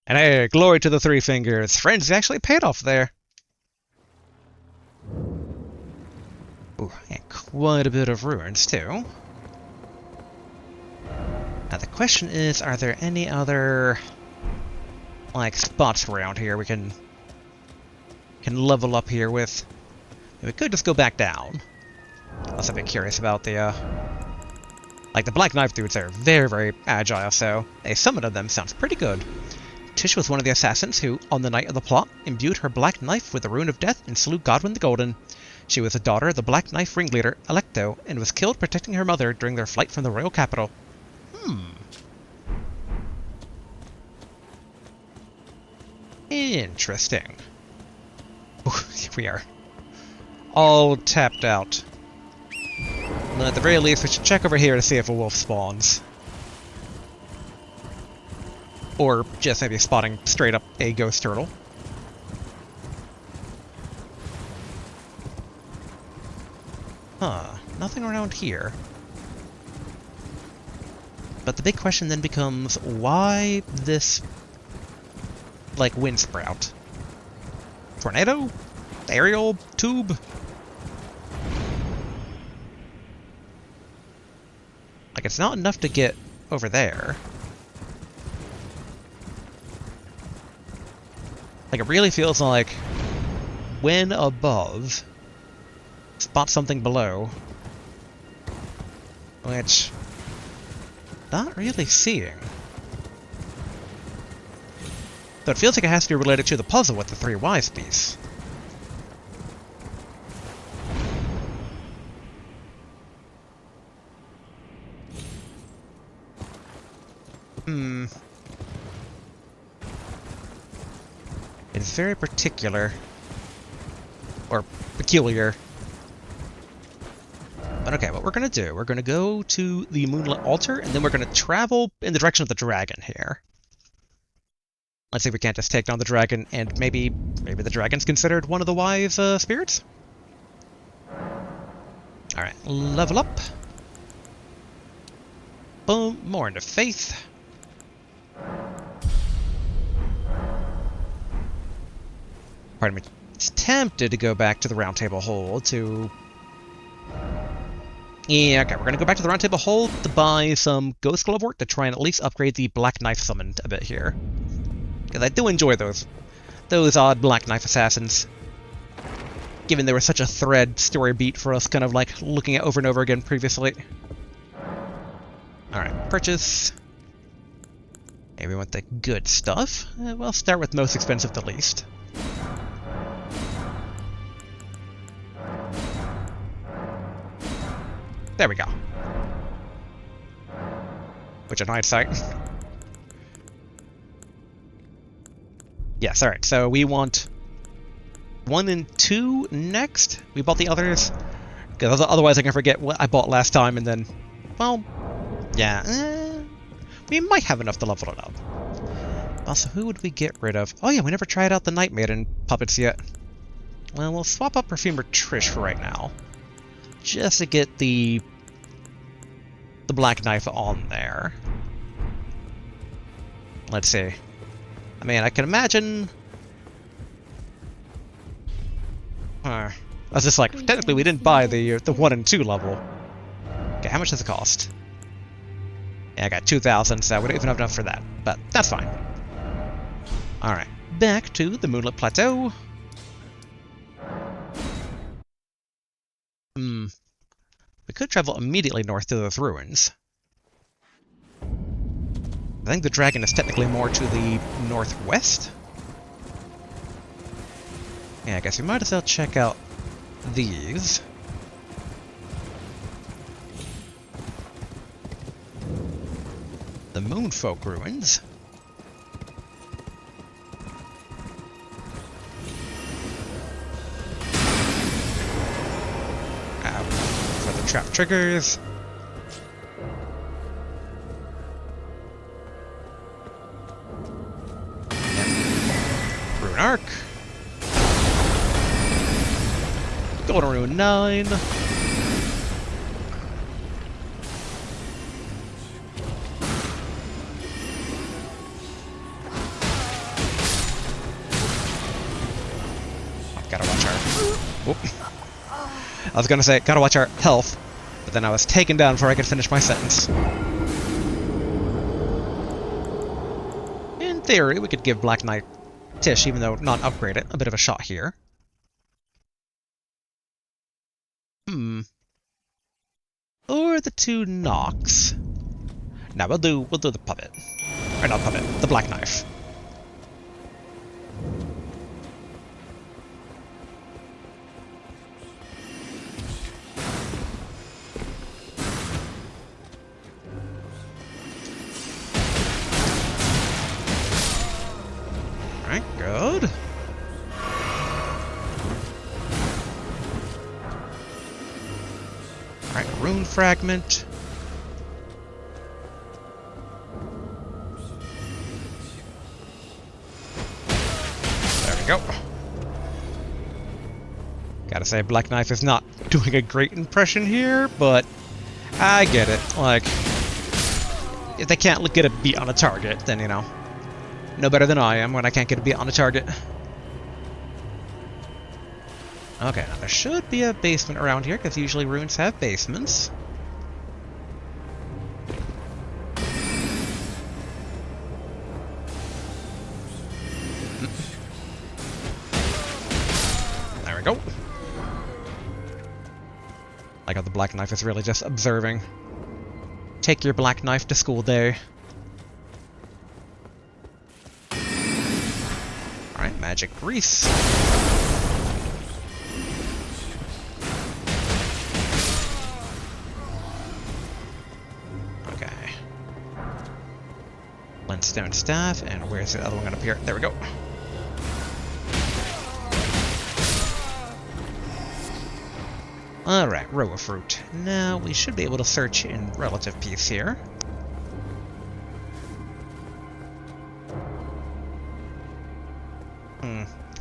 And hey, glory to the Three Fingers. Friends actually paid off there. Ooh, and quite a bit of ruins, too. Now the question is, are there any other, like, spots around here we can can level up here with. We could just go back down. Unless I'm a bit curious about the, like, the Black Knife dudes are very, very agile, so a summon of them sounds pretty good. Tish was one of the assassins who, on the night of the plot, imbued her Black Knife with the Rune of Death and slew Godwin the Golden. She was a daughter of the Black Knife ringleader, Alecto, and was killed protecting her mother during their flight from the royal capital. Interesting. Ooh, here we are. All tapped out. And at the very least, we should check over here to see if a wolf spawns. Or just maybe spotting straight up a ghost turtle. Huh, nothing around here. But the big question then becomes, why this, like, wind sprout? Tornado? Aerial? Tube? Like, it's not enough to get over there. Like, it really feels like when above, spot something below, which not really seeing. Though it feels like it has to be related to the puzzle with the 3 Wise piece. It's very particular. Or peculiar. But okay, what we're going to do, we're going to go to the Moonlight Altar, and then we're going to travel in the direction of the dragon here. Let's see if we can't just take down the dragon, and maybe the dragon's considered one of the wise spirits? Alright, level up. Boom, more into faith. Pardon me. It's tempted to go back to the Round Table Hold to... Yeah, okay, we're going to go back to the Round Table Hold to buy some Ghost Glove work to try and at least upgrade the Black Knife summoned a bit here. Because I do enjoy those odd Black Knife assassins. Given they were such a thread story beat for us kind of like looking at over and over again previously. Alright, purchase. Hey, we want the good stuff. We'll start with most expensive to least. There we go. Which in hindsight... Yes, alright, so we want 1 and 2 next. We bought the others, because otherwise I can forget what I bought last time, and then, well, yeah, we might have enough to level it up. Also, who would we get rid of? Oh yeah, we never tried out the Night Maiden puppets yet. Well, we'll swap up Perfumer Trish for right now, just to get the Black Knife on there. Let's see. I mean, I can imagine... I was just like, technically we didn't buy the 1 and 2 level. Okay, how much does it cost? Yeah, I got 2,000, so we don't even have enough for that. But that's fine. Alright, back to the Moonlit Plateau. We could travel immediately north to those ruins. I think the dragon is technically more to the northwest. Yeah, I guess we might as well check out these. The Moonfolk ruins. For the trap triggers. Rune Arc. Golden Rune 9. Gotta watch our... Whoop. I was gonna say, gotta watch our health, but then I was taken down before I could finish my sentence. In theory, we could give Black Knight Tish, even though not upgrade it, a bit of a shot here. or the two knocks. Now we'll do the puppet. Or not puppet, the black knife. Alright, good. Alright, rune fragment. There we go. Gotta say, Black Knife is not doing a great impression here, but I get it. Like, if they can't get a beat on a target, then, you know, no better than I am when I can't get a beat on a target. Okay, now there should be a basement around here, because usually runes have basements. There we go. Like how the Black Knife is really just observing. Take your Black Knife to school day. Alright, magic grease. Okay. Glintstone staff, and where's the other one gonna appear? There we go. Alright, row of fruit. Now we should be able to search in relative peace here.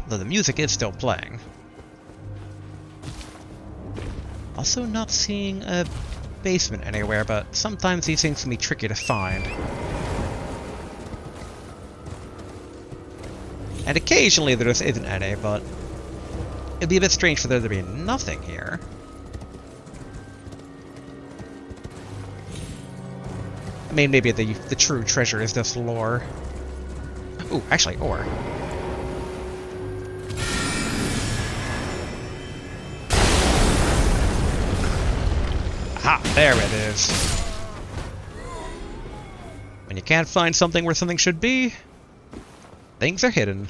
Though the music is still playing. Also not seeing a basement anywhere, but sometimes these things can be tricky to find. And occasionally there just isn't any, but it'd be a bit strange for there to be nothing here. I mean, maybe the true treasure is just lore. Ooh, actually, ore. Aha, there it is. When you can't find something where something should be, things are hidden.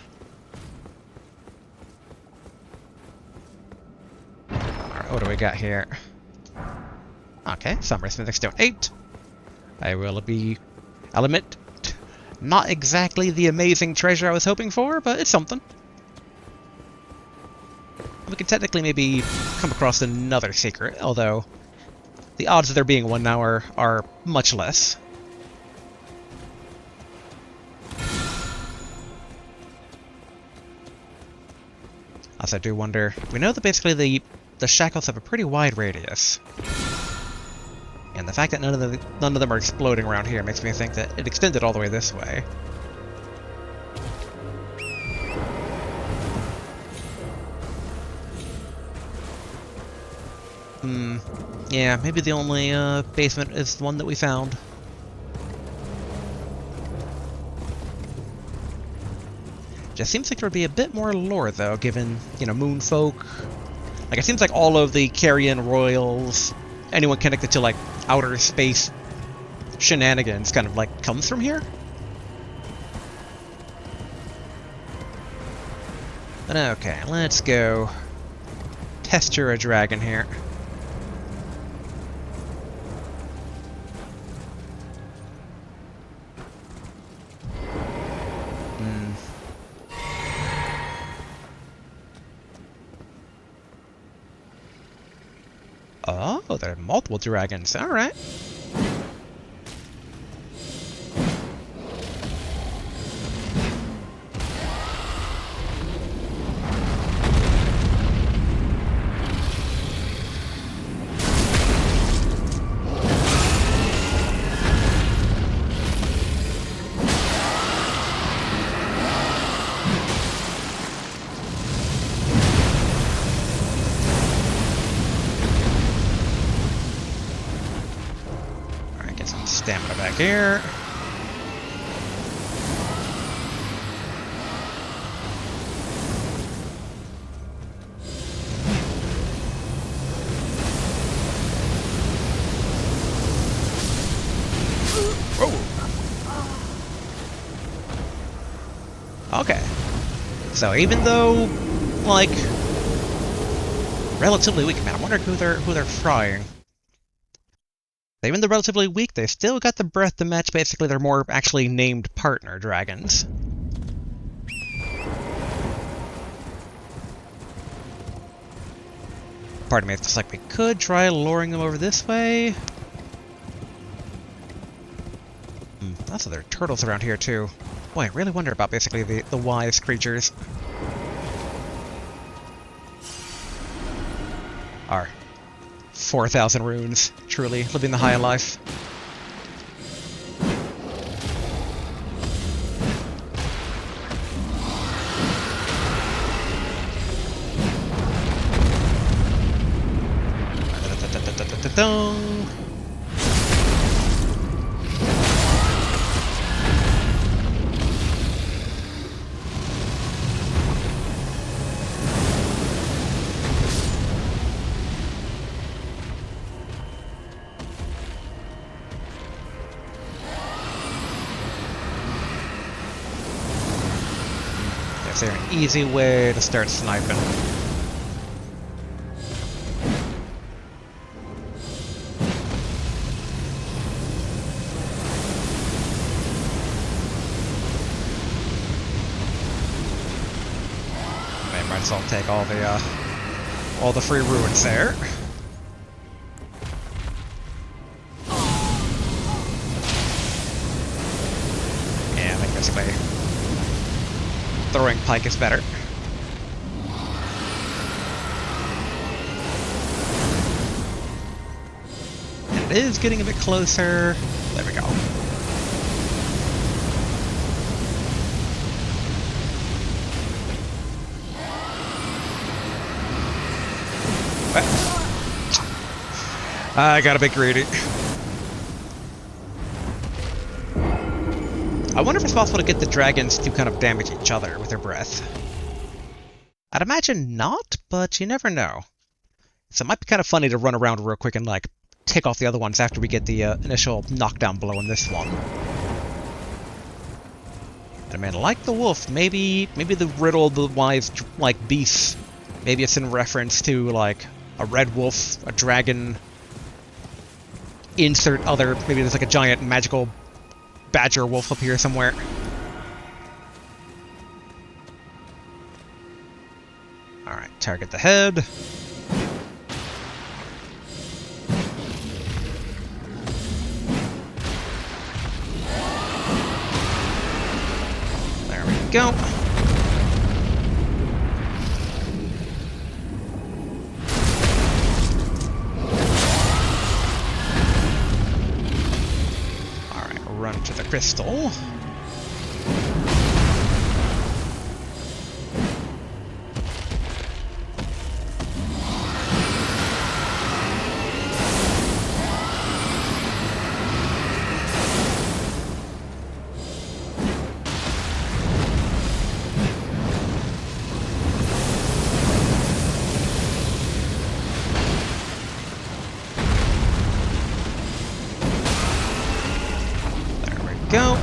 Alright, what do we got here? Okay, Summer Smithing Stone 8. I'll admit, not exactly the amazing treasure I was hoping for, but it's something. We could technically maybe come across another secret, although the odds of there being one now are much less. Also, I do wonder, we know that basically the shackles have a pretty wide radius. And the fact that none of them are exploding around here makes me think that it extended all the way this way. Yeah, maybe the only basement is the one that we found. Just seems like there would be a bit more lore, though, given, you know, moonfolk. Like, it seems like all of the Carrion Royals, anyone connected to, like, outer space shenanigans kind of, like, comes from here? But okay, let's go testure a dragon here. Oh, there are multiple dragons. Alright. Stamina back here. Whoa. Okay. So even though, like, relatively weak, man, I wonder who they're frying. Even though relatively weak, they still got the breath to match basically their more actually named partner dragons. Part of me is just like, we could try luring them over this way. Also, there are turtles around here too. Boy, I really wonder about basically the wise creatures. Are 4,000 runes, truly living the high life. Is there an easy way to start sniping? Might as well take all the free ruins there. Yeah, I think basically throwing pike is better. And it is getting a bit closer. There we go. I got a bit greedy. I wonder if it's possible to get the dragons to kind of damage each other with their breath. I'd imagine not, but you never know. So it might be kind of funny to run around real quick and, like, tick off the other ones after we get the initial knockdown blow in this one. And I mean, like the wolf, maybe the riddle, the wise, like, beasts, maybe it's in reference to, like, a red wolf, a dragon, insert other, maybe there's like a giant magical badger wolf up here somewhere. Alright, target the head. There we go. Run to the crystal. Go.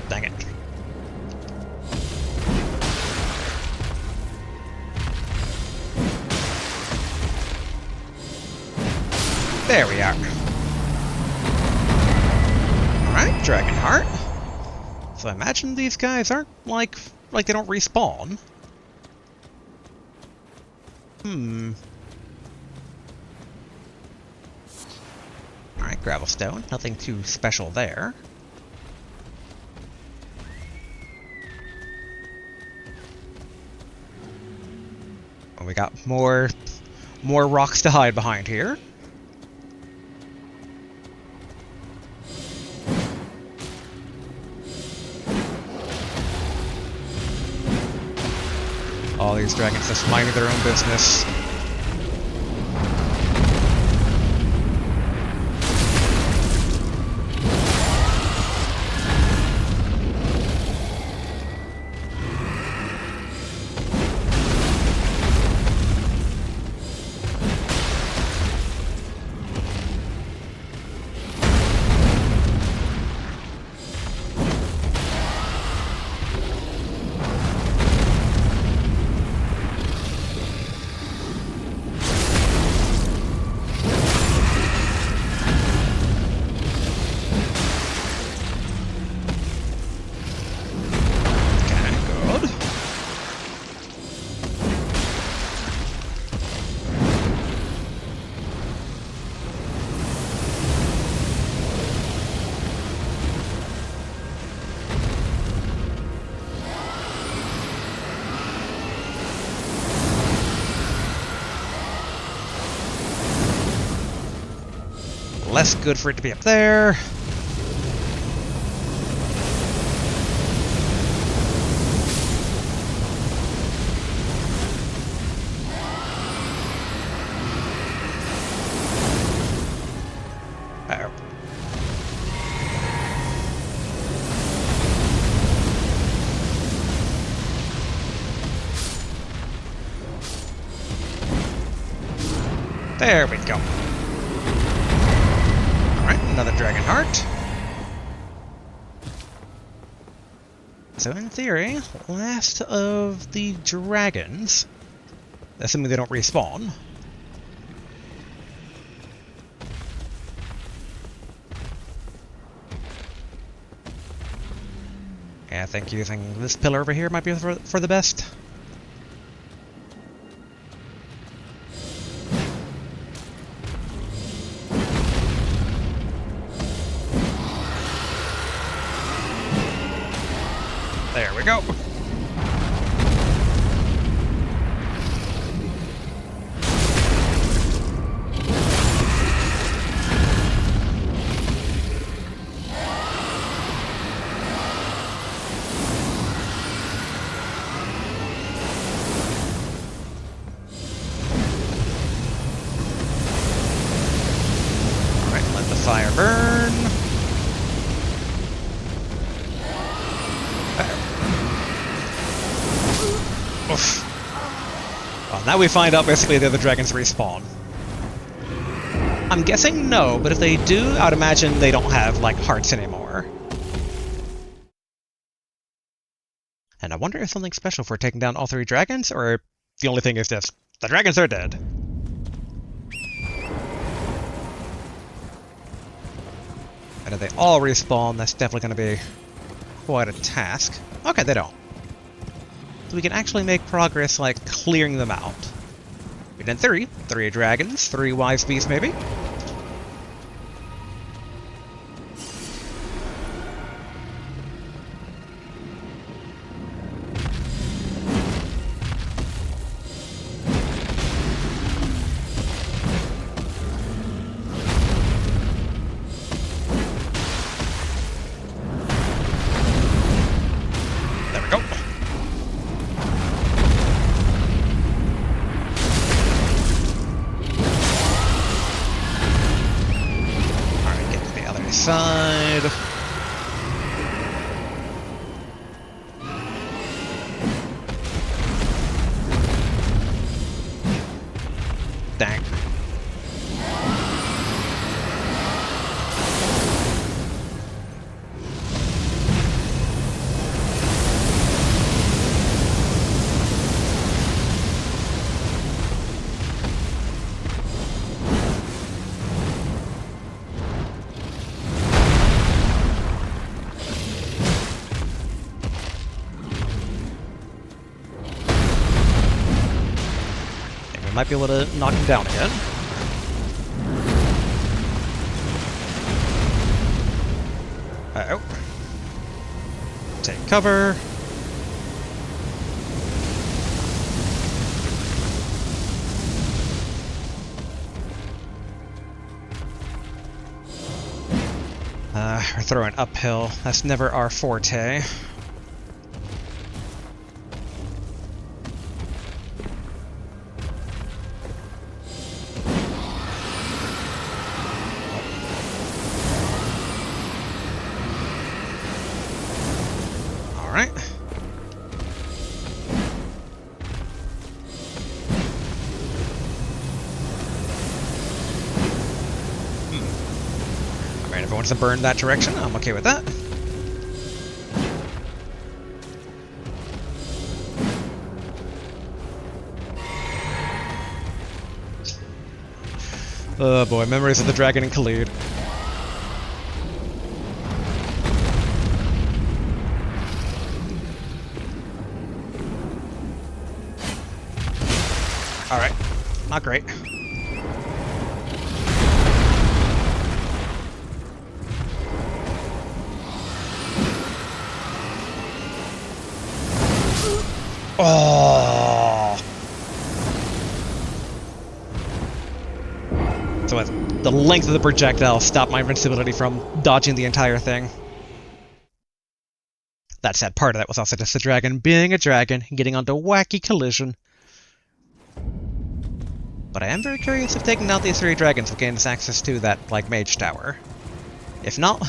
Dang it. There we are. Alright, Dragon Heart. So I imagine these guys aren't like they don't respawn. Alright, gravel stone. Nothing too special there. Well, we got more rocks to hide behind here. All these dragons just minding their own business. less good for it to be up there. Uh-oh. There we go. Alright, another dragon heart. So in theory, last of the dragons, assuming they don't respawn. Yeah, I think using this pillar over here might be for the best. There we go. Alright, let the fire burn. Oof. Well, now we find out basically the other dragons respawn. I'm guessing no, but if they do, I'd imagine they don't have, like, hearts anymore. And I wonder if something special for taking down all three dragons, or the only thing is just, the dragons are dead. And if they all respawn, that's definitely going to be quite a task. Okay, they don't. So we can actually make progress, like, clearing them out. We did three dragons, 3 wise beasts, maybe? There we go. Side. Dang. Might be able to knock him down again. Uh-oh. Take cover. We're throwing uphill. That's never our forte. Alright. Alright, if it wants to burn that direction, I'm okay with that. Oh boy, memories of the dragon and Khalid. Alright, not great. Oh! So but the length of the projectile stopped my invincibility from dodging the entire thing. That said, part of that was also just the dragon being a dragon and getting onto a wacky collision. But I am very curious if taking out these 3 dragons will gain us access to that, like, mage tower. If not,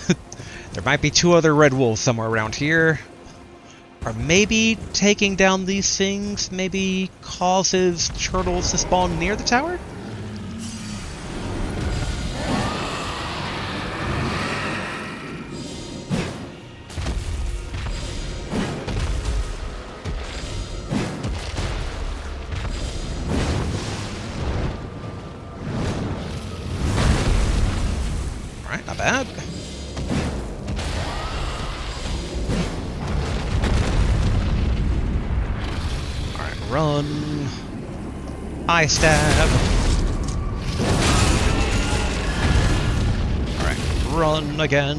there might be 2 other red wolves somewhere around here. Or maybe taking down these things maybe causes turtles to spawn near the tower? Alright, not bad. Run. Eye stab. Alright, run again.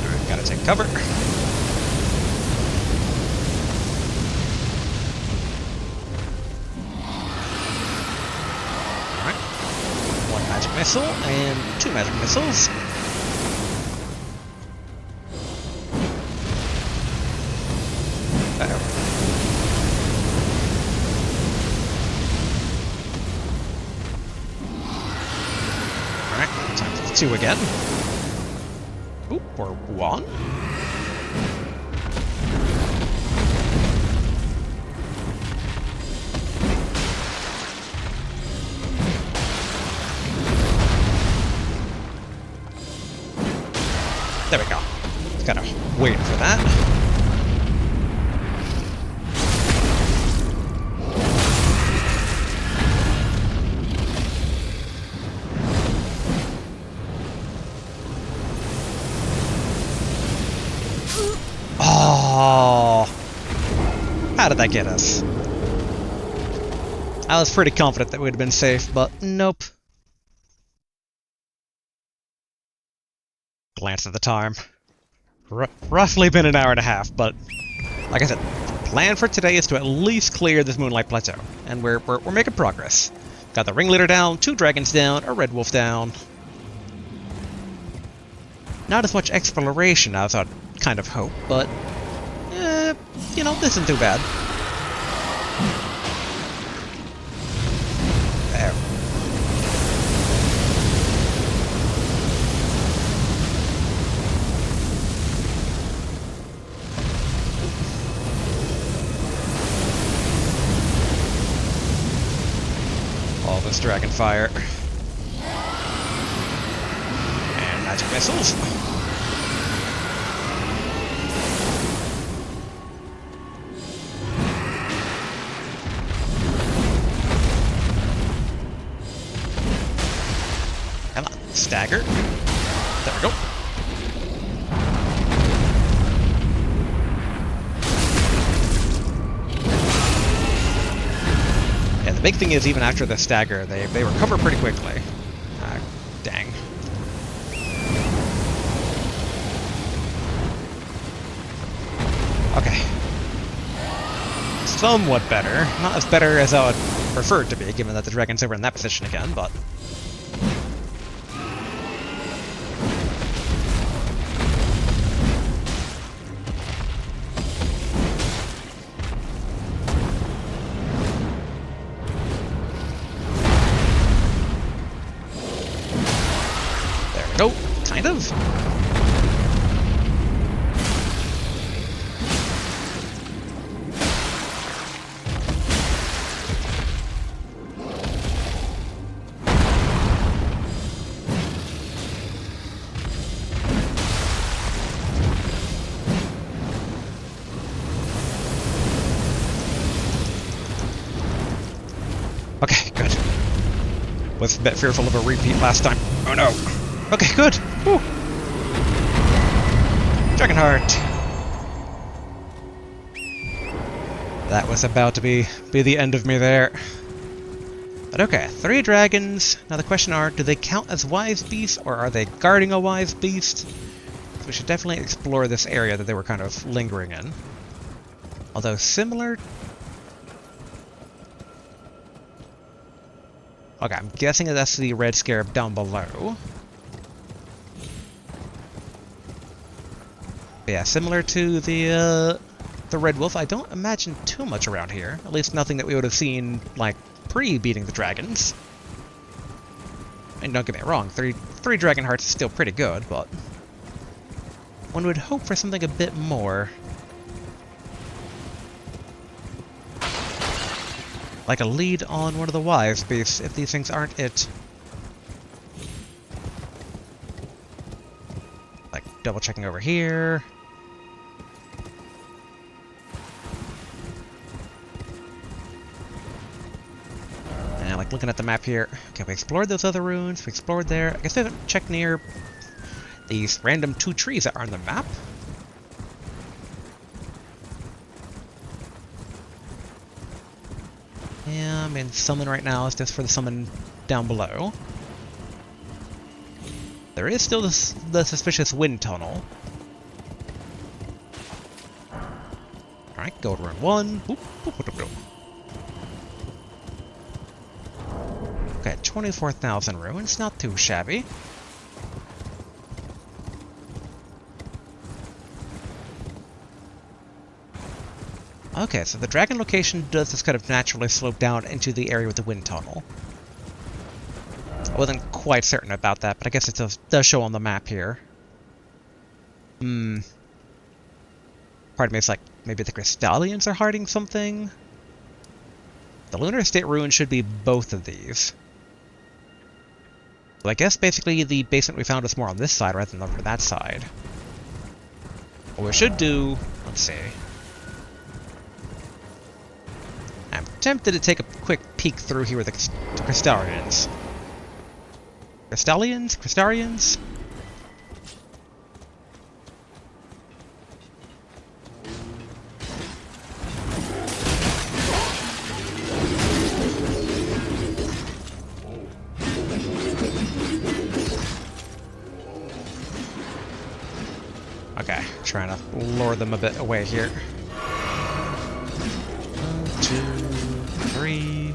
Alright, gotta take cover. Missile and 2 magic missiles. Uh-oh. Alright, time for the 2 again. Oop, or 1. There we go. Just gotta wait for that. Oh! How did that get us? I was pretty confident that we'd have been safe, but nope. Glance at the time. Roughly been an hour and a half, but like I said, the plan for today is to at least clear this Moonlight Plateau, and we're making progress. Got the ringleader down, 2 dragons down, a red wolf down. Not as much exploration as I'd kind of hope, but you know, this isn't too bad. There. All this dragon fire. And magic missiles. Come on, stagger. There we go. Yeah, the big thing is even after the stagger, they recover pretty quickly. Dang. Okay. Somewhat better. Not as better as I would prefer it to be, given that the dragon's over in that position again, but... There we go. Kind of. Okay, good. Was a bit fearful of a repeat last time. Oh no. Okay, good. Whew. Dragonheart. That was about to be the end of me there. But okay, 3 dragons. Now the question are, do they count as wise beasts, or are they guarding a wise beast? So we should definitely explore this area that they were kind of lingering in. Although similar... Okay, I'm guessing that's the red scarab down below. But yeah, similar to the red wolf, I don't imagine too much around here. At least nothing that we would have seen, like, pre-beating the dragons. And don't get me wrong, three dragon hearts is still pretty good, but... one would hope for something a bit more. Like a lead on one of the wise beasts, if these things aren't it. Like, double checking over here. And like looking at the map here. Okay, we explored those other ruins, we explored there. I guess I haven't checked near these random 2 trees that are on the map. Yeah, I mean, summon right now is just for the summon down below. There is still the suspicious wind tunnel. Alright, gold rune 1. Boop, boop, boop, boop, boop. Okay, 24,000 ruins, not too shabby. Okay, so the dragon location does just kind of naturally slope down into the area with the wind tunnel. I wasn't quite certain about that, but I guess it does show on the map here. Part of me is like, maybe the Crystallians are hiding something? The Lunar Estate Ruin should be both of these. So I guess basically the basement we found is more on this side rather than over that side. What we should do... let's see... I'm tempted to take a quick peek through here with the Crystallians. Crystallians? Crystarians? Okay, trying to lure them a bit away here. 1, 2, 3.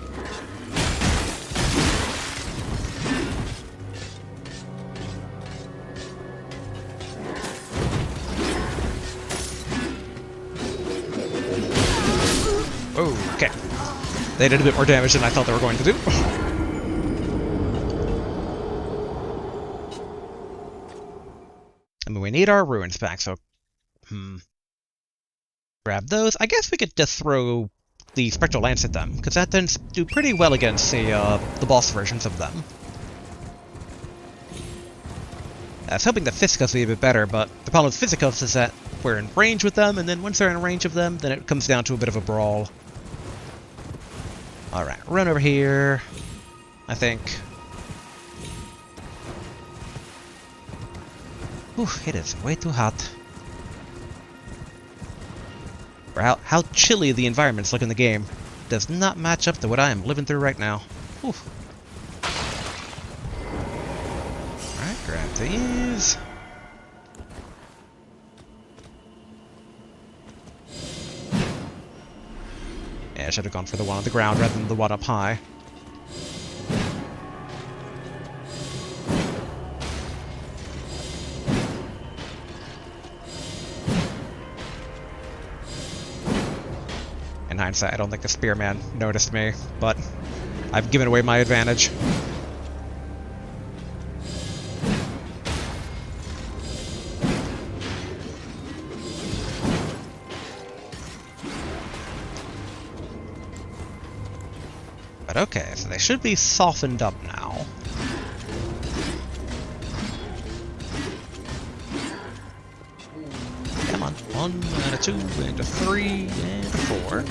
Okay. They did a bit more damage than I thought they were going to do. I mean, we need our ruins back, so... grab those. I guess we could just throw the Spectral Lance at them, because that tends to do pretty well against the boss versions of them. I was hoping the Physicals would be a bit better, but the problem with Physicals is that we're in range with them, and then once they're in range of them, then it comes down to a bit of a brawl. Alright, run over here, I think. Whew, it is way too hot. For how chilly the environments look in the game does not match up to what I am living through right now. Whew. Alright, grab these. Yeah, I should have gone for the one on the ground rather than the one up high. In hindsight, I don't think the spearman noticed me, but I've given away my advantage. But okay, so they should be softened up now. Come on. 1 and a 2 and a 3 and a 4.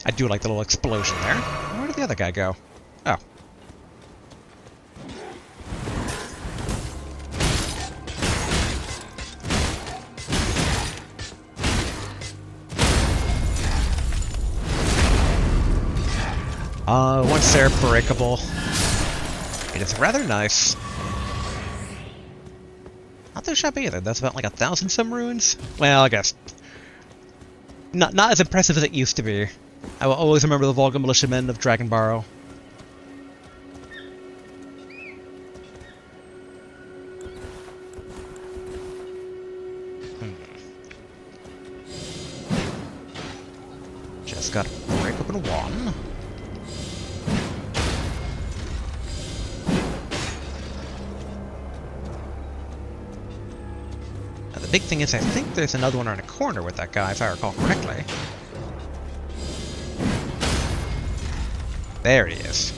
I do like the little explosion there. Where did the other guy go? Oh. Once they're breakable, it is rather nice. Not too shabby either. That's about like 1,000 some ruins. Well, I guess not as impressive as it used to be. I will always remember the Volga militiamen of Dragonbarrow. Just gotta break open one. Now the big thing is I think there's another one around a corner with that guy, if I recall correctly. There he is.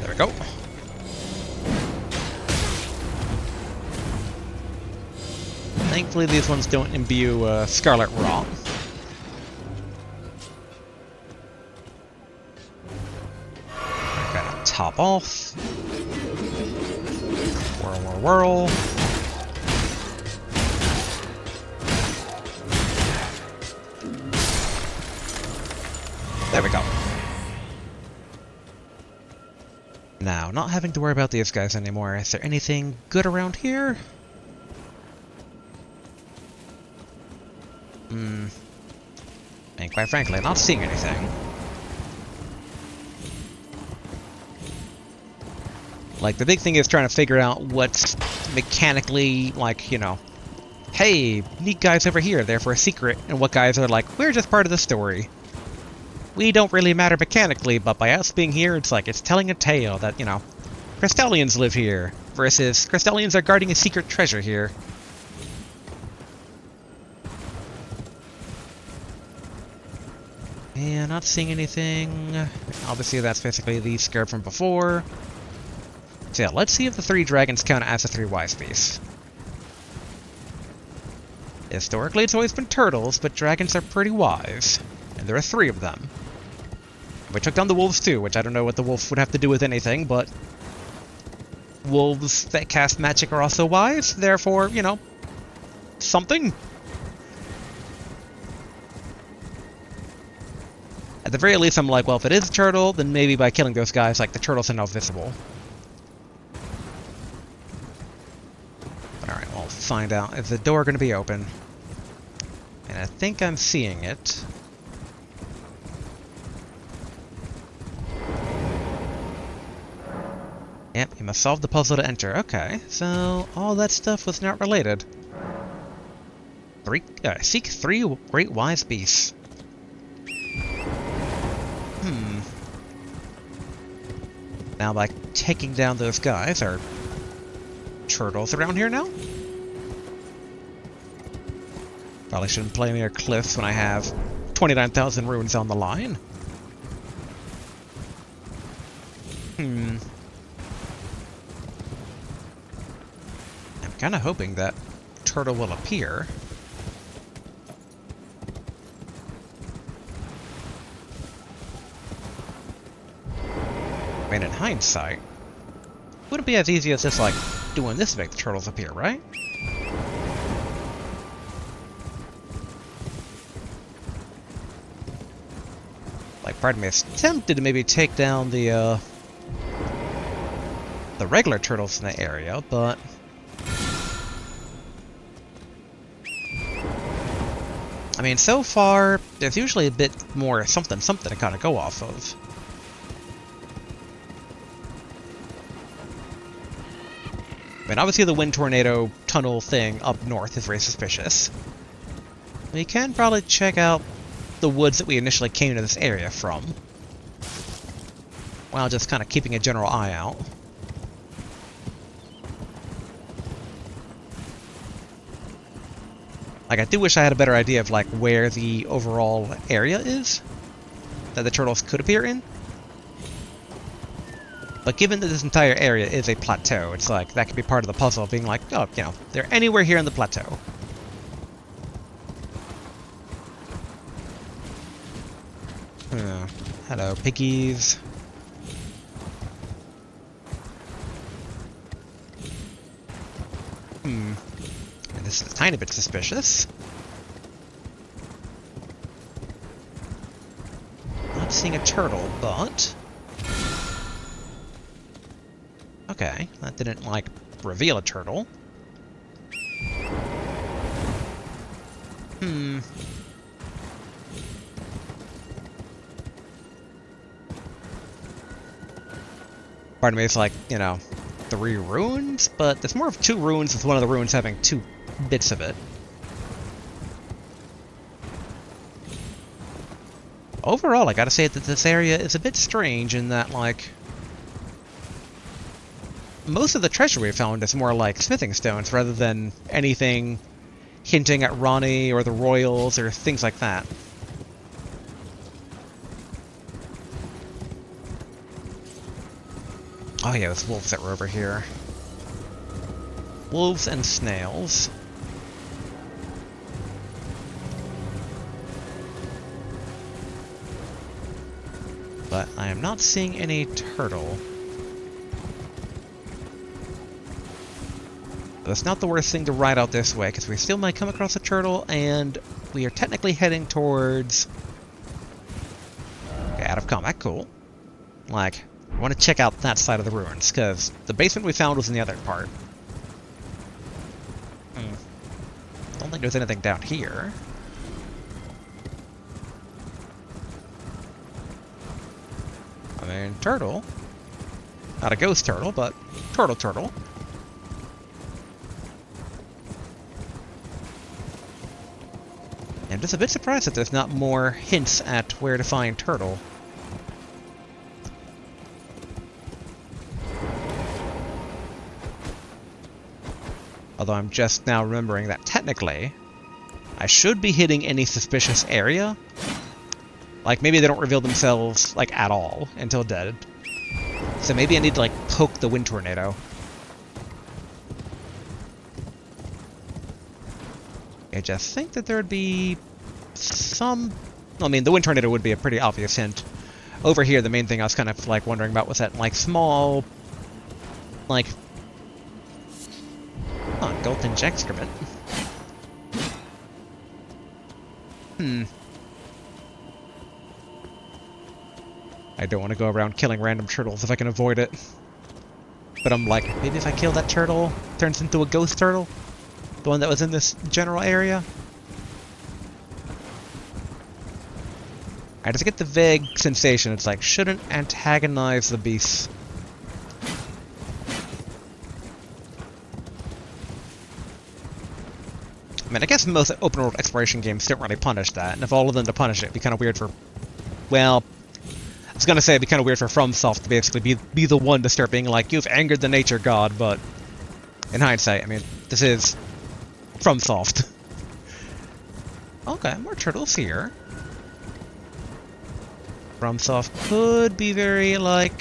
There we go. Thankfully these ones don't imbue Scarlet Rot. Gotta top off. Whirl. There we go. Now, not having to worry about these guys anymore. Is there anything good around here? And quite frankly, not seeing anything. Like, the big thing is trying to figure out what's mechanically, like, you know, hey, neat guys over here, they're for a secret, and what guys are like, we're just part of the story. We don't really matter mechanically, but by us being here, it's like, it's telling a tale that, you know, Crystallians live here, versus Crystallians are guarding a secret treasure here. Yeah, not seeing anything. Obviously, that's basically the scarab from before. So yeah, let's see if the 3 dragons count as the 3 wise beasts. Historically, it's always been turtles, but dragons are pretty wise. And there are 3 of them. We took down the wolves too, which I don't know what the wolf would have to do with anything, but wolves that cast magic are also wise, therefore, you know, something. At the very least, I'm like, well, if it is a turtle, then maybe by killing those guys, like, the turtles are now visible. Alright, we'll find out. Is the door going to be open? And I think I'm seeing it. Yep, you must solve the puzzle to enter. Okay, so all that stuff was not related. Seek 3 great wise beasts. Now, by taking down those guys, are turtles around here now? Probably shouldn't play near cliffs when I have 29,000 runes on the line. I'm kind of hoping that turtle will appear. I mean, in hindsight, wouldn't be as easy as just, like, doing this to make the turtles appear, right? Like, pardon me, I was tempted to maybe take down the regular turtles in the area, but I mean, so far, there's usually a bit more something to kind of go off of. I mean, obviously the wind tornado tunnel thing up north is very suspicious. We can probably check out the woods that we initially came to this area from, while just kind of keeping a general eye out. Like, I do wish I had a better idea of, like, where the overall area is that the turtles could appear in. But given that this entire area is a plateau, it's like, that could be part of the puzzle, being like, oh, you know, they're anywhere here in the plateau. Hello, piggies. And this is a tiny bit suspicious. Not seeing a turtle, but... Okay, that didn't, like, reveal a turtle. Part of me is like, you know, 3 runes, but there's more of 2 runes with one of the runes having 2 bits of it. Overall, I gotta say that this area is a bit strange in that, like, most of the treasure we found is more like smithing stones rather than anything hinting at Ranni or the Royals or things like that. Oh yeah, those wolves that were over here. Wolves and snails. But I am not seeing any turtle. But it's not the worst thing to ride out this way, because we still might come across a turtle, and we are technically heading towards... Okay, out of combat, cool. Like, I want to check out that side of the ruins, because the basement we found was in the other part. Don't think there's anything down here. I mean, turtle. Not a ghost turtle, but turtle. I'm just a bit surprised that there's not more hints at where to find turtle. Although I'm just now remembering that technically, I should be hitting any suspicious area. Like, maybe they don't reveal themselves, like, at all until dead. So maybe I need to, like, poke the wind tornado. I just think that there would be some... I mean, the wind tornado would be a pretty obvious hint. Over here, the main thing I was kind of, like, wondering about was that, like, small... Like... Oh, goldfinch excrement. I don't want to go around killing random turtles if I can avoid it. But I'm like, maybe if I kill that turtle, it turns into a ghost turtle? The one that was in this general area? I just get the vague sensation, it's like, shouldn't antagonize the beasts. I mean, I guess most open-world exploration games don't really punish that, and if all of them to punish it, it'd be kind of weird for... Well, I was gonna say it'd be kind of weird for FromSoft to basically be the one to start being like, you've angered the nature god, but... In hindsight, I mean, this is... FromSoft. Okay, more turtles here. FromSoft could be very, like,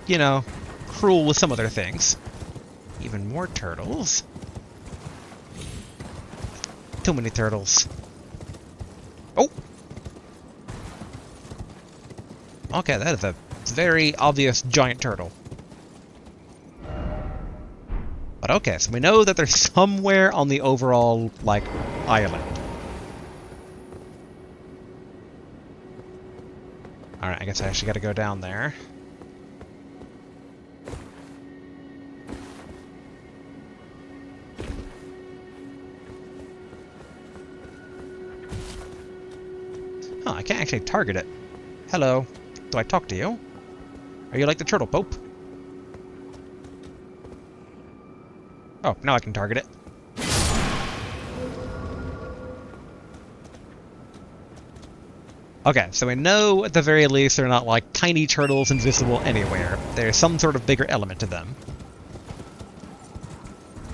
you know, cruel with some other things. Even more turtles. Too many turtles. Oh! Okay, that is a very obvious giant turtle. But okay, so we know that they're somewhere on the overall, like, island. Alright, I guess I actually gotta go down there. Huh, I can't actually target it. Hello. Do I talk to you? Are you like the Turtle Pope? Oh, now I can target it. Okay, so we know at the very least they're not like tiny turtles invisible anywhere. There's some sort of bigger element to them.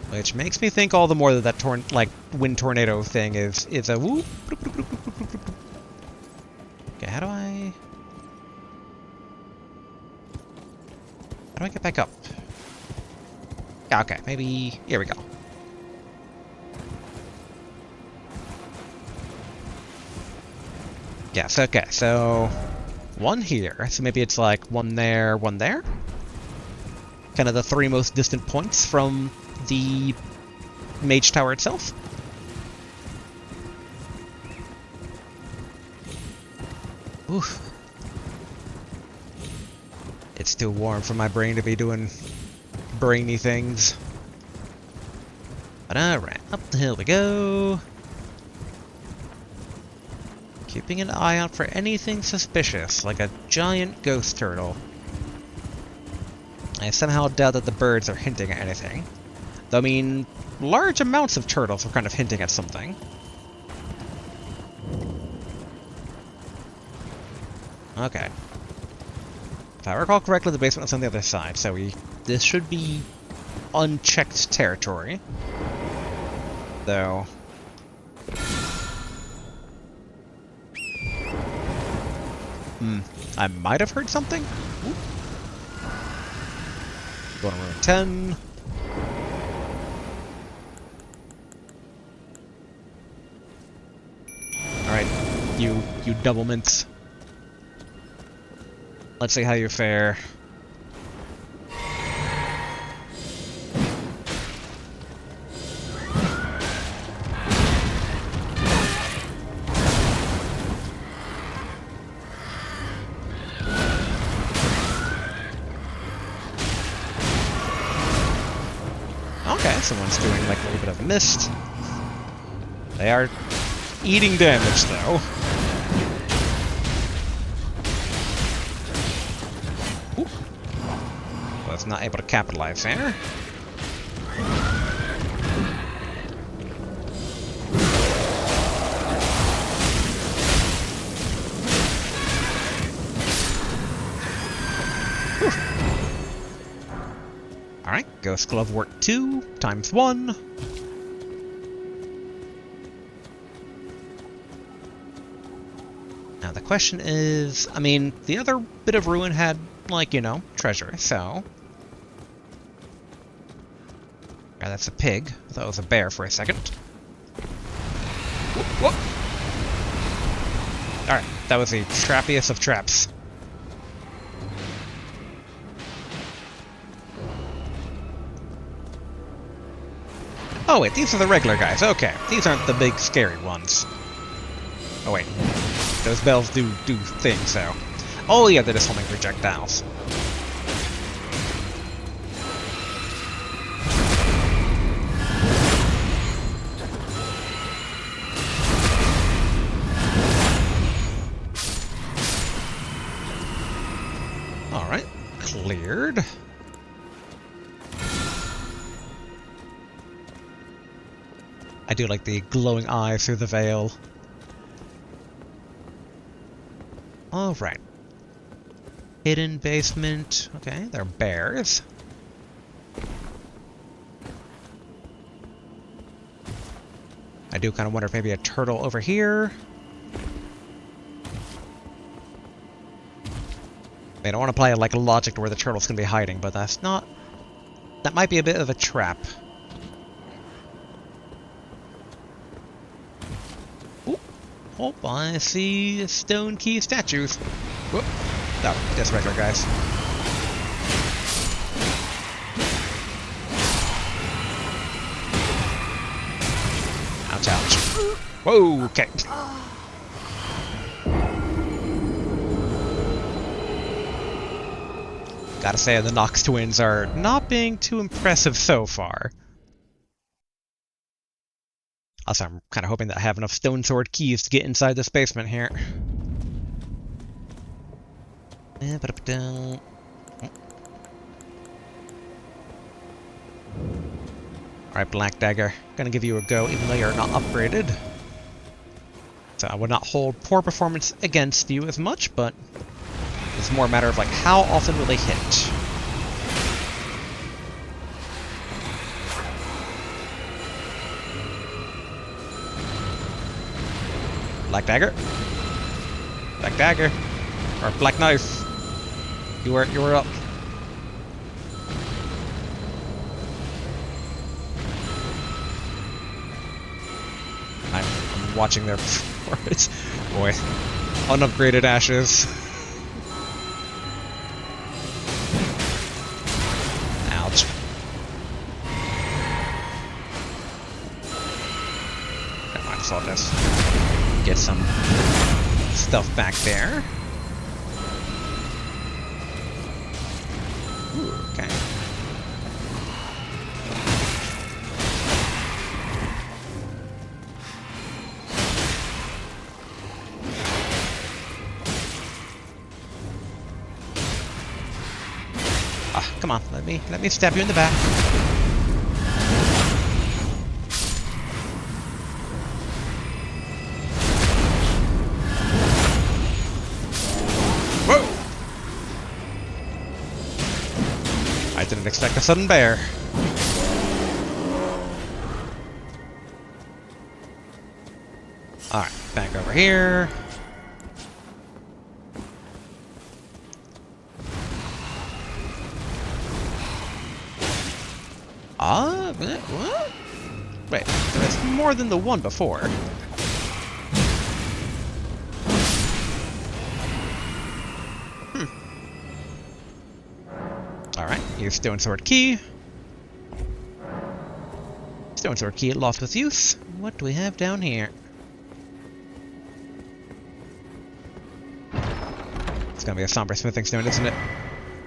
Which makes me think all the more that that wind tornado thing is a whoop. Okay, how do I get back up? Yeah, okay, maybe here we go. Yes, okay, so one here, so maybe it's like one there, one there? Kind of the 3 most distant points from the mage tower itself. Oof. It's too warm for my brain to be doing brainy things. But alright, up the hill we go. Keeping an eye out for anything suspicious, like a giant ghost turtle. I somehow doubt that the birds are hinting at anything. Though, I mean, large amounts of turtles are kind of hinting at something. Okay. If I recall correctly, the basement is on the other side, so this should be unchecked territory. Though... I might have heard something? Ooh. Going to room 10. Alright, you double mints. Let's see how you fare. Okay, someone's doing like a little bit of mist. They are eating damage though. Was not able to capitalize there. Alright, Ghost Glove work 2 times 1. Now the question is, I mean, the other bit of ruin had, like, you know, treasure, so... Yeah, that's a pig. I thought it was a bear for a second. Whoop, whoop. Alright, that was the trappiest of traps. Oh wait, these are the regular guys. Okay, these aren't the big scary ones. Oh wait, those bells do things, so... Oh yeah, they're just homing projectiles. Alright, cleared. I do like the glowing eyes through the veil. Alright. Hidden basement. Okay, they're bears. I do kind of wonder if maybe a turtle over here. I don't want to play like a logic to where the turtle's going to be hiding, but that's not... That might be a bit of a trap. Ooh. Oh, I see stone key statues. Whoop. No, just regular guys. Ouch, ouch. Whoa, okay. Gotta say, the Nox twins are not being too impressive so far. Also, I'm kind of hoping that I have enough stone sword keys to get inside this basement here. Alright, Black Dagger. Gonna give you a go, even though you're not upgraded. So I would not hold poor performance against you as much, but it's more a matter of like how often will they hit. Black Dagger. Black Dagger. Or Black Knife. You were up. I'm watching their performance. Boy. Unupgraded ashes. Ouch. course, I'll just get some stuff back there. Ooh, okay. Ah, come on, let me stab you in the back. I didn't expect a sudden bear. Alright, back over here. What? Wait, there's more than the one before. Alright, use Stone Sword Key. Stone Sword Key lost with use. What do we have down here? It's gonna be a Somber Smithing Stone, isn't it?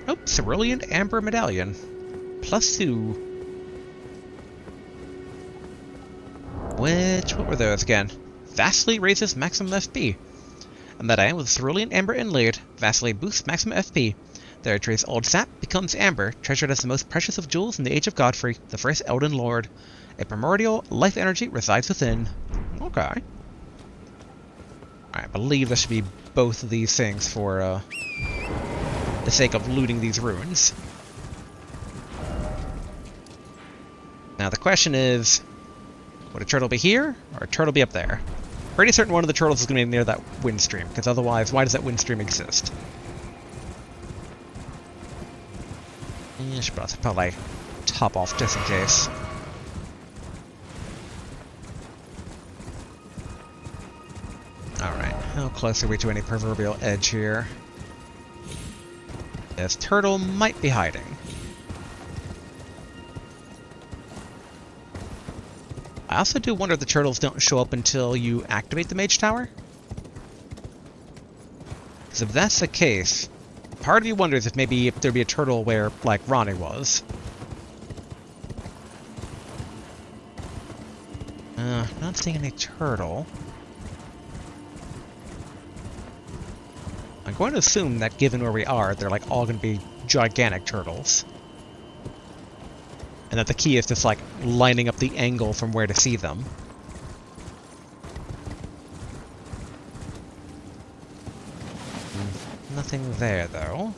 Oh, Cerulean Amber Medallion. +2. What were those again? Vastly raises maximum FP. A medallion with Cerulean Amber inlaid. Vastly boosts maximum FP. The Eritrea's old sap becomes amber, treasured as the most precious of jewels in the Age of Godfrey, the first Elden Lord. A primordial life energy resides within. Okay. I believe this should be both of these things for the sake of looting these ruins. Now the question is, would a turtle be here, or a turtle be up there? Pretty certain one of the turtles is going to be near that wind stream, because otherwise, why does that wind stream exist? I should probably top off just in case. Alright, how close are we to any proverbial edge here? This turtle might be hiding. I also do wonder if the turtles don't show up until you activate the Mage Tower. Because if that's the case, part of me wonders if maybe there'd be a turtle where, like, Ranni was. Not seeing any turtle. I'm going to assume that given where we are, they're like all going to be gigantic turtles. And that the key is just like lining up the angle from where to see them. Nothing there though.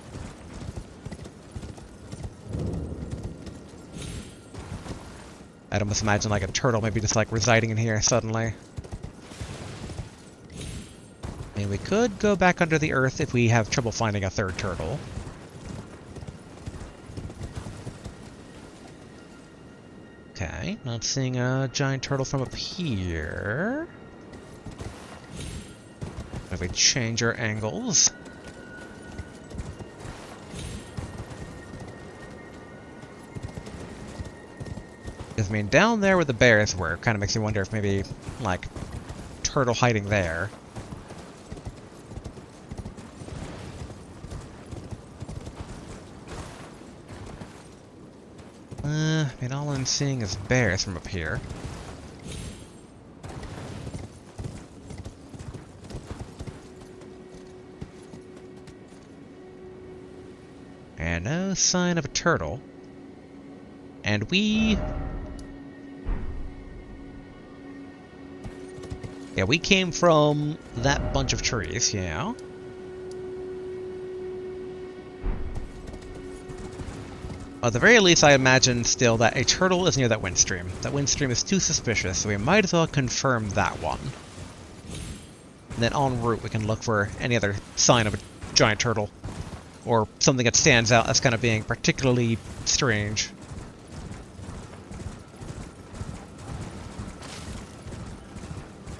I'd almost imagine like a turtle maybe just like residing in here suddenly. I mean, we could go back under the earth if we have trouble finding a third turtle. Okay, not seeing a giant turtle from up here. If we change our angles. Because, I mean, down there where the bears were, kind of makes me wonder if maybe, like, turtle hiding there. I mean, all I'm seeing is bears from up here. And no sign of a turtle. And we... yeah, we came from that bunch of trees, yeah. At the very least, I imagine still that a turtle is near that wind stream. That wind stream is too suspicious, so we might as well confirm that one. And then en route, we can look for any other sign of a giant turtle. Or something that stands out as kind of being particularly strange.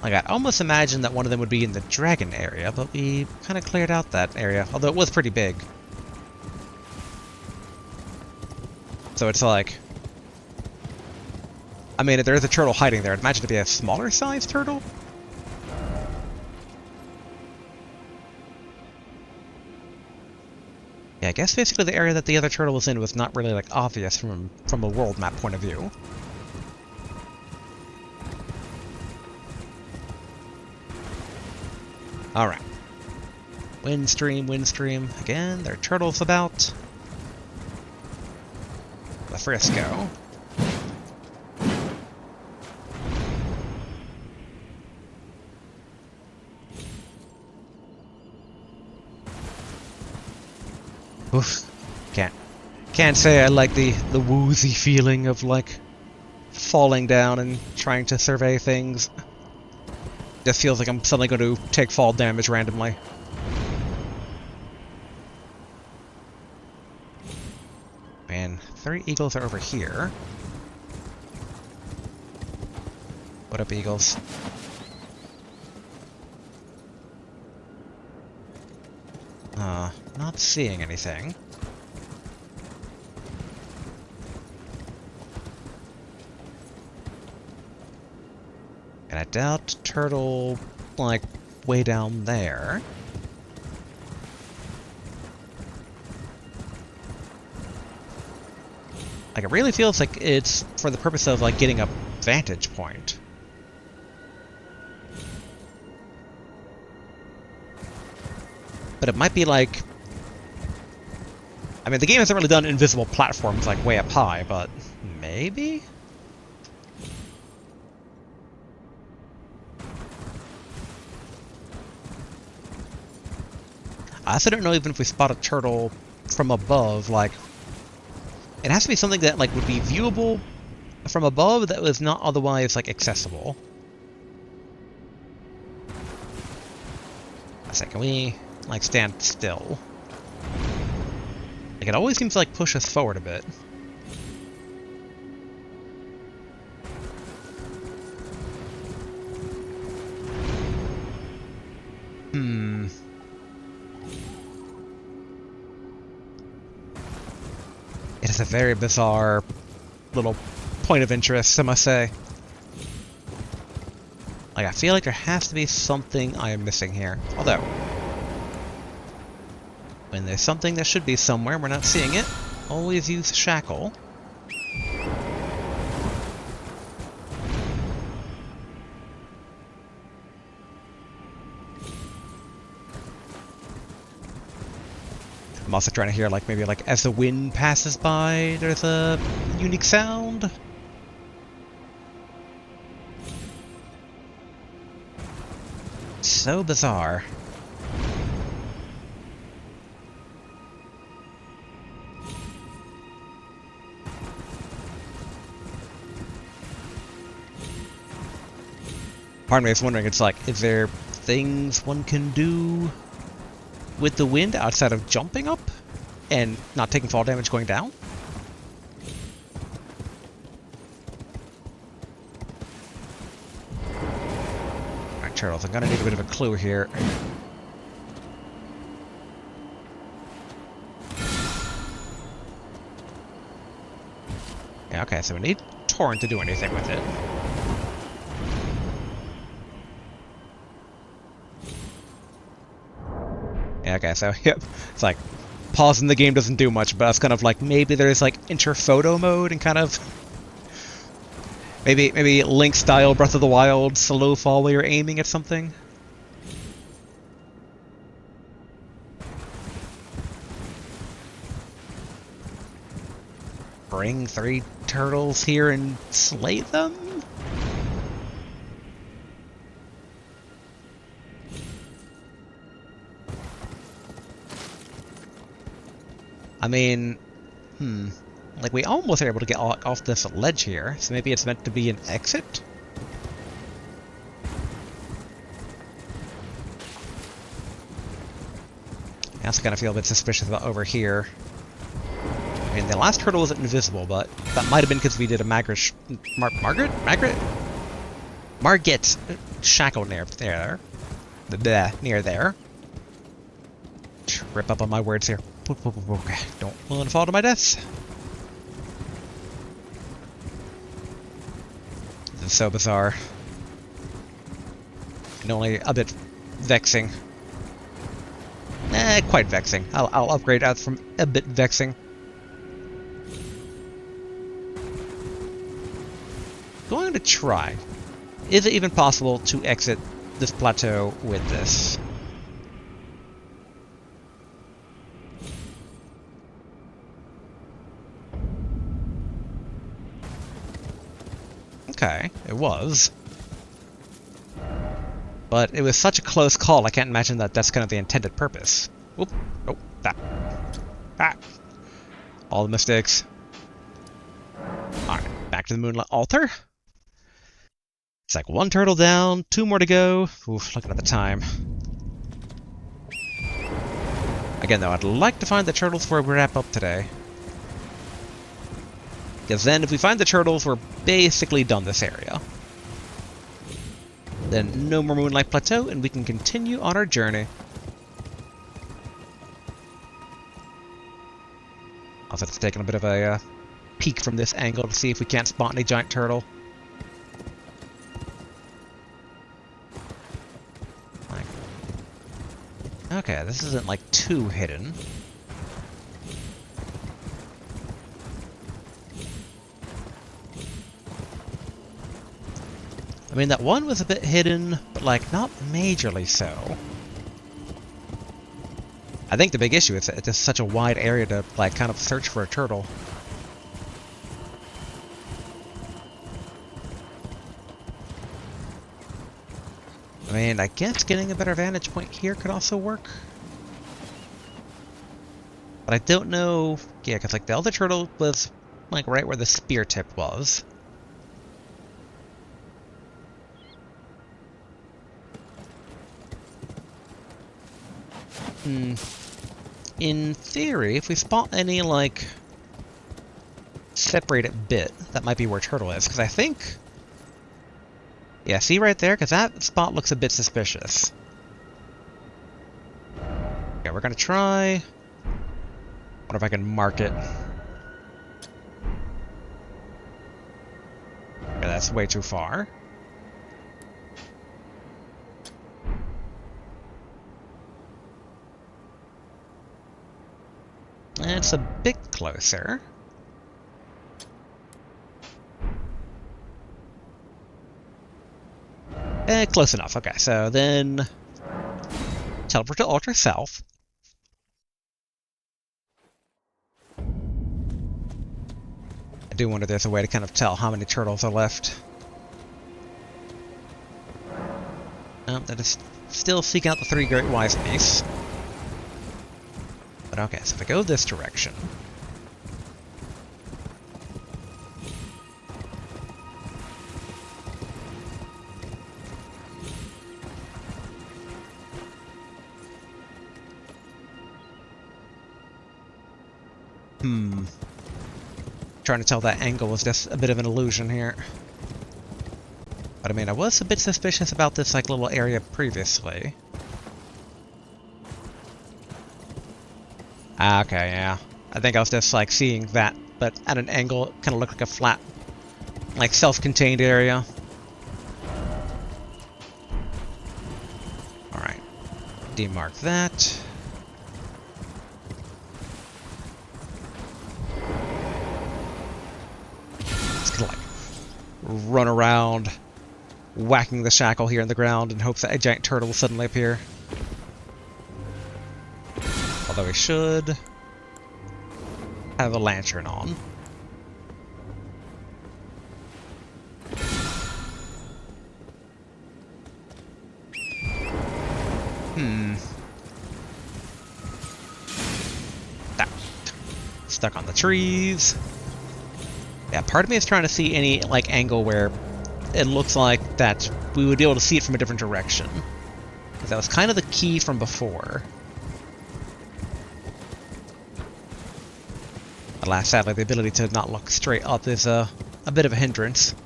Like, I almost imagined that one of them would be in the dragon area, but we kind of cleared out that area, although it was pretty big. So it's like... I mean, if there is a turtle hiding there, I'd imagine it'd be a smaller sized turtle. Yeah, I guess basically the area that the other turtle was in was not really like obvious from a world map point of view. All right. Windstream, windstream. Again, there are turtles about. The Frisco. Oof. Can't say I like the woozy feeling of like falling down and trying to survey things. Just feels like I'm suddenly going to take fall damage randomly. Man, 3 eagles are over here. What up, eagles? Not seeing anything. And I doubt turtle, like, way down there. Like, it really feels like it's for the purpose of, like, getting a vantage point. But it might be like... I mean, the game hasn't really done invisible platforms, like, way up high, but maybe? I also don't know even if we spot a turtle from above, like... It has to be something that, like, would be viewable from above that was not otherwise, like, accessible. A second, can we, like, stand still? Like, it always seems to, like, push us forward a bit. It is a very bizarre little point of interest, I must say. Like, I feel like there has to be something I am missing here. Although, when there's something that should be somewhere and we're not seeing it, always use Shackle. I'm also trying to hear, like, maybe, like, as the wind passes by, there's a unique sound. So bizarre. Part of me is wondering, it's like, is there things one can do with the wind outside of jumping up and not taking fall damage going down? Alright, turtles, I'm gonna need a bit of a clue here. Yeah, okay, so we need Torrent to do anything with it. Yeah, okay, so, yep, it's like, pausing the game doesn't do much, but it's kind of like, maybe there's, like, inter-photo mode and kind of... Maybe Link-style Breath of the Wild slow fall while you're aiming at something? Bring 3 turtles here and slay them? I mean, like, we almost are able to get off this ledge here, so maybe it's meant to be an exit? I also kind of feel a bit suspicious about over here. I mean, the last turtle wasn't invisible, but that might have been because we did a Margaret shackle near there. Near there. Rip up on my words here. Okay, don't want to fall to my death. is so bizarre. And only a bit vexing. Quite vexing. I'll upgrade out from a bit vexing. Going to try. Is it even possible to exit this plateau with this? Okay, it was. But it was such a close call, I can't imagine that that's kind of the intended purpose. Oop. Oh, that. Ah. All the mistakes. Alright, back to the Moonlight Altar. It's like 1 turtle down, 2 more to go. Oof, looking at the time. Again, though, I'd like to find the turtles before we wrap up today. Because then, if we find the turtles, we're basically done this area. Then no more Moonlight Plateau, and we can continue on our journey. Also, it's taking a bit of a peek from this angle to see if we can't spot any giant turtle. Okay, this isn't like too hidden. I mean, that one was a bit hidden, but like not majorly so. I think the big issue is that it's just such a wide area to like kind of search for a turtle. I mean, I guess getting a better vantage point here could also work. But I don't know... Yeah, because like the other turtle was like right where the spear tip was. In theory, if we spot any like separated bit, that might be where turtle is. Because I think... Yeah, see right there? Because that spot looks a bit suspicious. Okay, we're gonna try... Wonder if I can mark it. Okay, that's way too far. It's a bit closer. Close enough. Okay, so then... Teleport to Ultra South. I do wonder if there's a way to kind of tell how many turtles are left. That is still seeking out the 3 Great Wise Beasts. But okay, so if I go this direction... Trying to tell that angle was just a bit of an illusion here. But I mean, I was a bit suspicious about this like little area previously. Ah, okay, yeah. I think I was just like seeing that, but at an angle, it kind of looked like a flat, like self-contained area. Alright. Demark that. Run around, whacking the shackle here in the ground in hopes that a giant turtle will suddenly appear. Although we should have a lantern on. That. Stuck on the trees. Yeah, part of me is trying to see any like angle where it looks like that we would be able to see it from a different direction. Because that was kind of the key from before. Alas, sadly, the ability to not look straight up is a bit of a hindrance.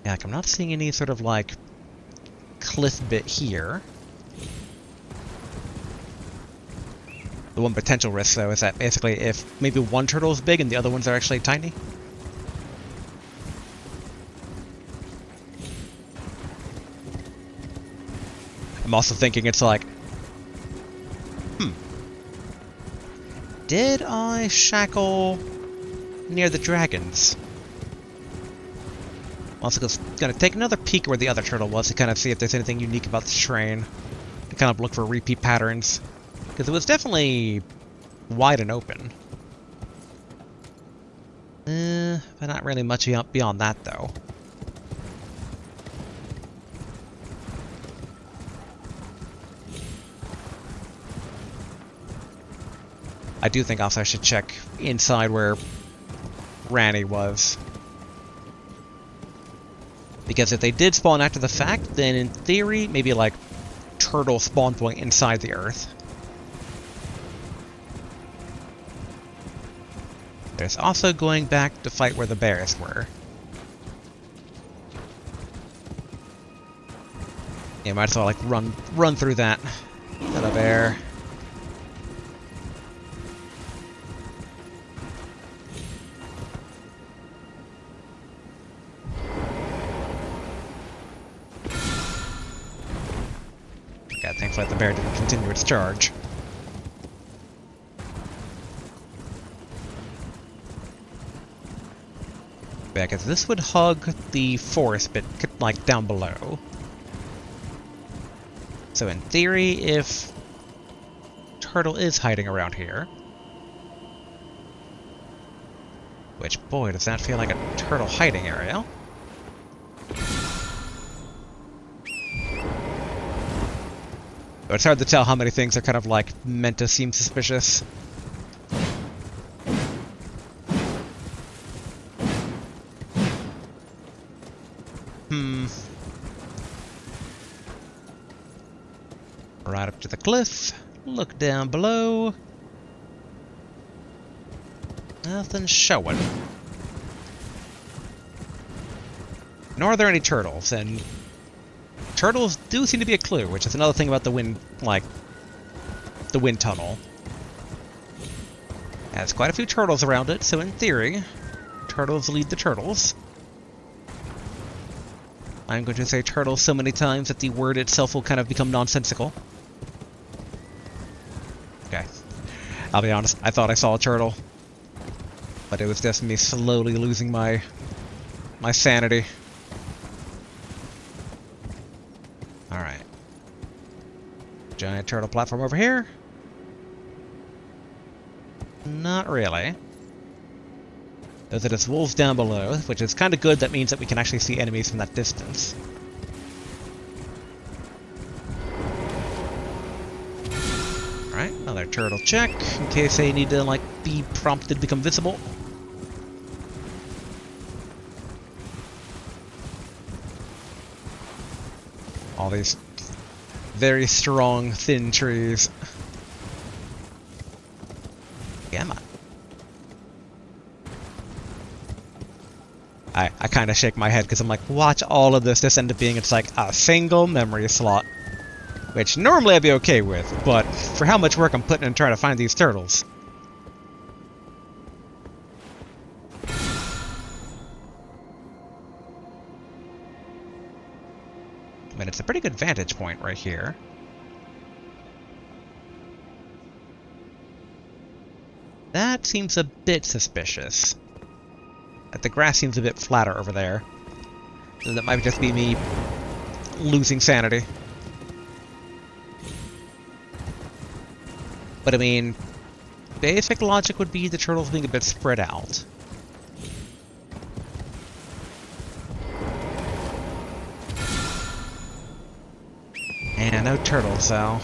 Yeah, like I'm not seeing any sort of like cliff bit here. The one potential risk, though, is that basically if maybe one turtle is big and the other ones are actually tiny. I'm also thinking it's like, did I shackle near the dragons? Also, gonna take another peek where the other turtle was to kind of see if there's anything unique about the terrain. To kind of look for repeat patterns. Because it was definitely wide and open. But not really much beyond that, though. I do think also I should check inside where Ranni was. Because if they did spawn after the fact, then in theory, maybe like turtle spawn point inside the earth. There's also going back to fight where the bears were. Yeah, might as well like run through that. Got a bear. Okay, thankfully the bear didn't continue its charge. Because this would hug the forest bit, like, down below. So in theory, if turtle is hiding around here, which, boy, does that feel like a turtle hiding area. But it's hard to tell how many things are kind of, like, meant to seem suspicious. Right up to the cliff. Look down below. Nothing showing. Nor are there any turtles, and turtles do seem to be a clue, which is another thing about the wind, like, the wind tunnel. Has quite a few turtles around it, so in theory, turtles lead the turtles. I'm going to say turtles so many times that the word itself will kind of become nonsensical. Okay. I'll be honest, I thought I saw a turtle. But it was just me slowly losing my sanity. Alright. Giant turtle platform over here. Not really. There's just wolves down below, which is kind of good. That means that we can actually see enemies from that distance. Alright, another turtle check, in case they need to, like, be prompted to become visible. All these very strong, thin trees. Come on. I kind of shake my head because I'm like, watch all of this just end up being it's like a single memory slot. Which normally I'd be okay with, but for how much work I'm putting in trying to find these turtles. I mean, it's a pretty good vantage point right here. That seems a bit suspicious. Like the grass seems a bit flatter over there. So that might just be me losing sanity. But I mean, basic logic would be the turtles being a bit spread out. And no turtles, though.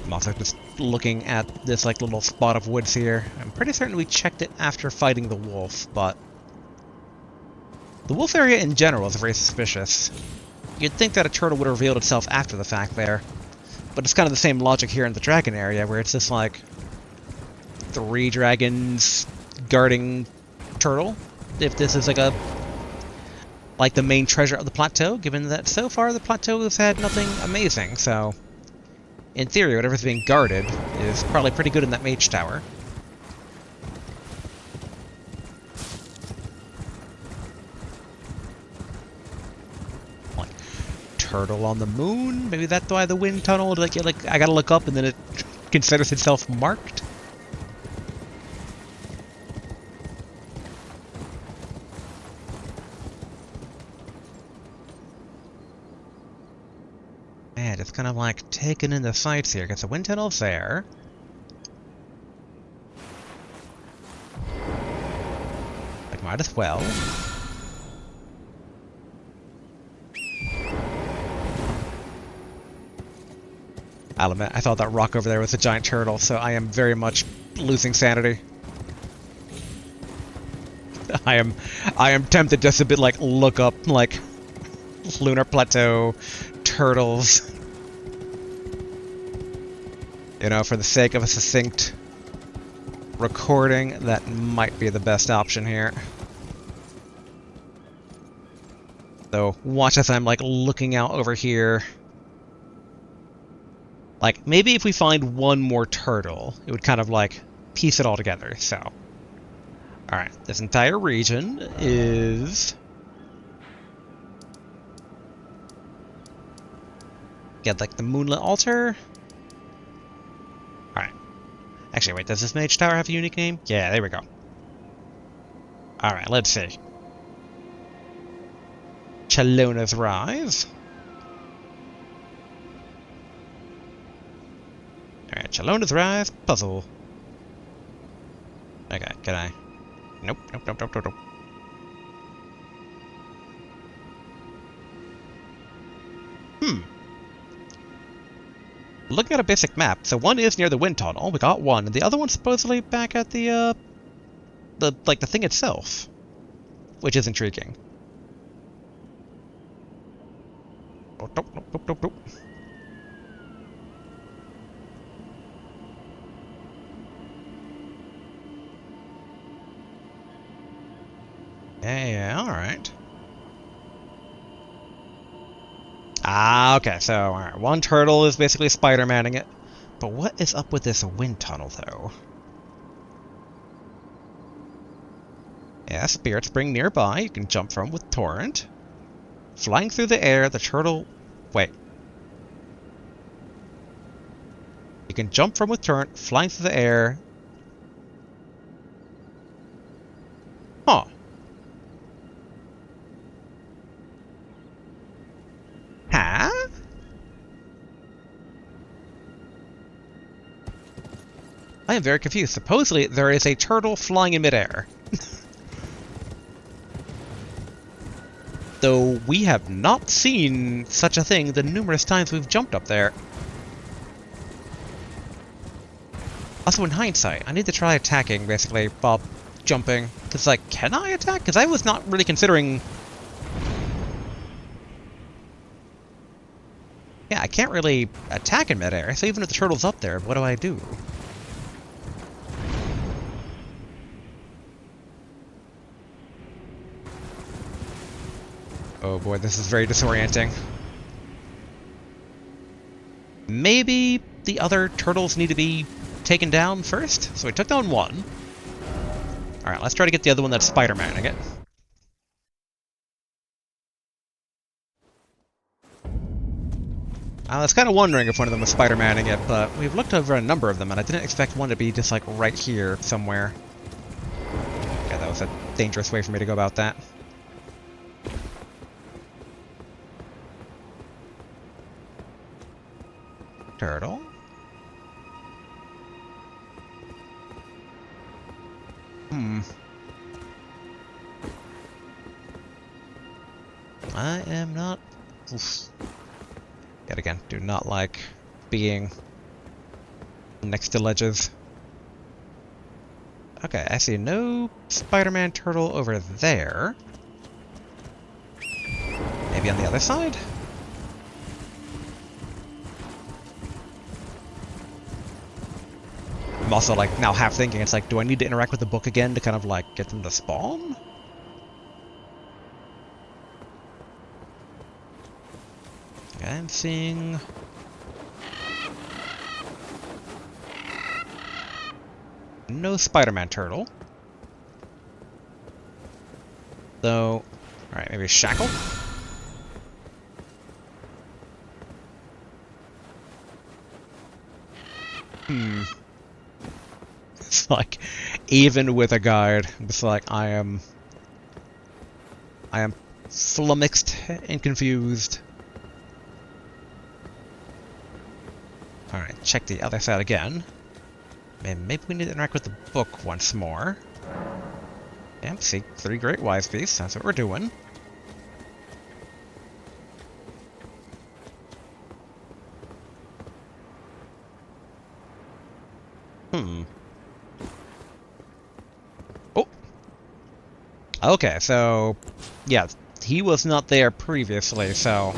I'm also just looking at this like little spot of woods here. I'm pretty certain we checked it after fighting the wolf, but the wolf area in general is very suspicious. You'd think that a turtle would have revealed itself after the fact there, but it's kind of the same logic here in the dragon area, where it's just like 3 dragons guarding turtle. If this is like the main treasure of the plateau, given that so far the plateau has had nothing amazing, so in theory, whatever's being guarded is probably pretty good in that mage tower. Like, turtle on the moon? Maybe that's why the wind tunnel, like I gotta look up and then it considers itself marked? Man, it's kind of like taking in the sights here, because the wind tunnel's there. Like, might as well. I'll admit, I thought that rock over there was a giant turtle, so I am very much losing sanity. I am tempted just a bit like look up like lunar plateau turtles. You know, for the sake of a succinct recording, that might be the best option here. So watch as I'm like looking out over here. Like, maybe if we find one more turtle, it would kind of like piece it all together, so. Alright, this entire region is... yeah, like the Moonlight Altar? Alright. Actually, wait, does this mage tower have a unique name? Yeah, there we go. Alright, let's see. Chalona's Rise. Alright, Chalona's Rise puzzle. Okay, can I? Nope. Looking at a basic map, so one is near the wind tunnel, we got one, and the other one's supposedly back at the thing itself. Which is intriguing. Oh, nope. Yeah, alright. Ah, okay, so, alright, one turtle is basically Spider-Manning it. But what is up with this wind tunnel, though? Yeah, Spirit Spring nearby, you can jump from with Torrent. Flying through the air, the turtle... wait. You can jump from with Torrent, flying through the air... huh. Huh? I am very confused. Supposedly, there is a turtle flying in midair. Though we have not seen such a thing the numerous times we've jumped up there. Also, in hindsight, I need to try attacking, basically, while jumping. Because, like, can I attack? Because I was not really considering... yeah, I can't really attack in midair, so even if the turtle's up there, what do I do? Oh boy, this is very disorienting. Maybe the other turtles need to be taken down first? So we took down one. Alright, let's try to get the other one that's Spider-Manning it. I was kind of wondering if one of them was Spider-Manning it, but we've looked over a number of them, and I didn't expect one to be just, like, right here somewhere. Yeah, that was a dangerous way for me to go about that. Turtle? I am not... oof. Yet again, do not like being next to ledges. Okay, I see no Spider-Man turtle over there. Maybe on the other side? I'm also, like, now half thinking, it's like, do I need to interact with the book again to kind of, like, get them to spawn? I'm seeing... no Spider-Man turtle. Though... alright, maybe Shackle? It's like, even with a guide, it's like, I am flummoxed and confused. Alright, check the other side again. And maybe we need to interact with the book once more. Yeah, see, 3 great wise beasts, that's what we're doing. Oh! Okay, so... yeah, he was not there previously, so...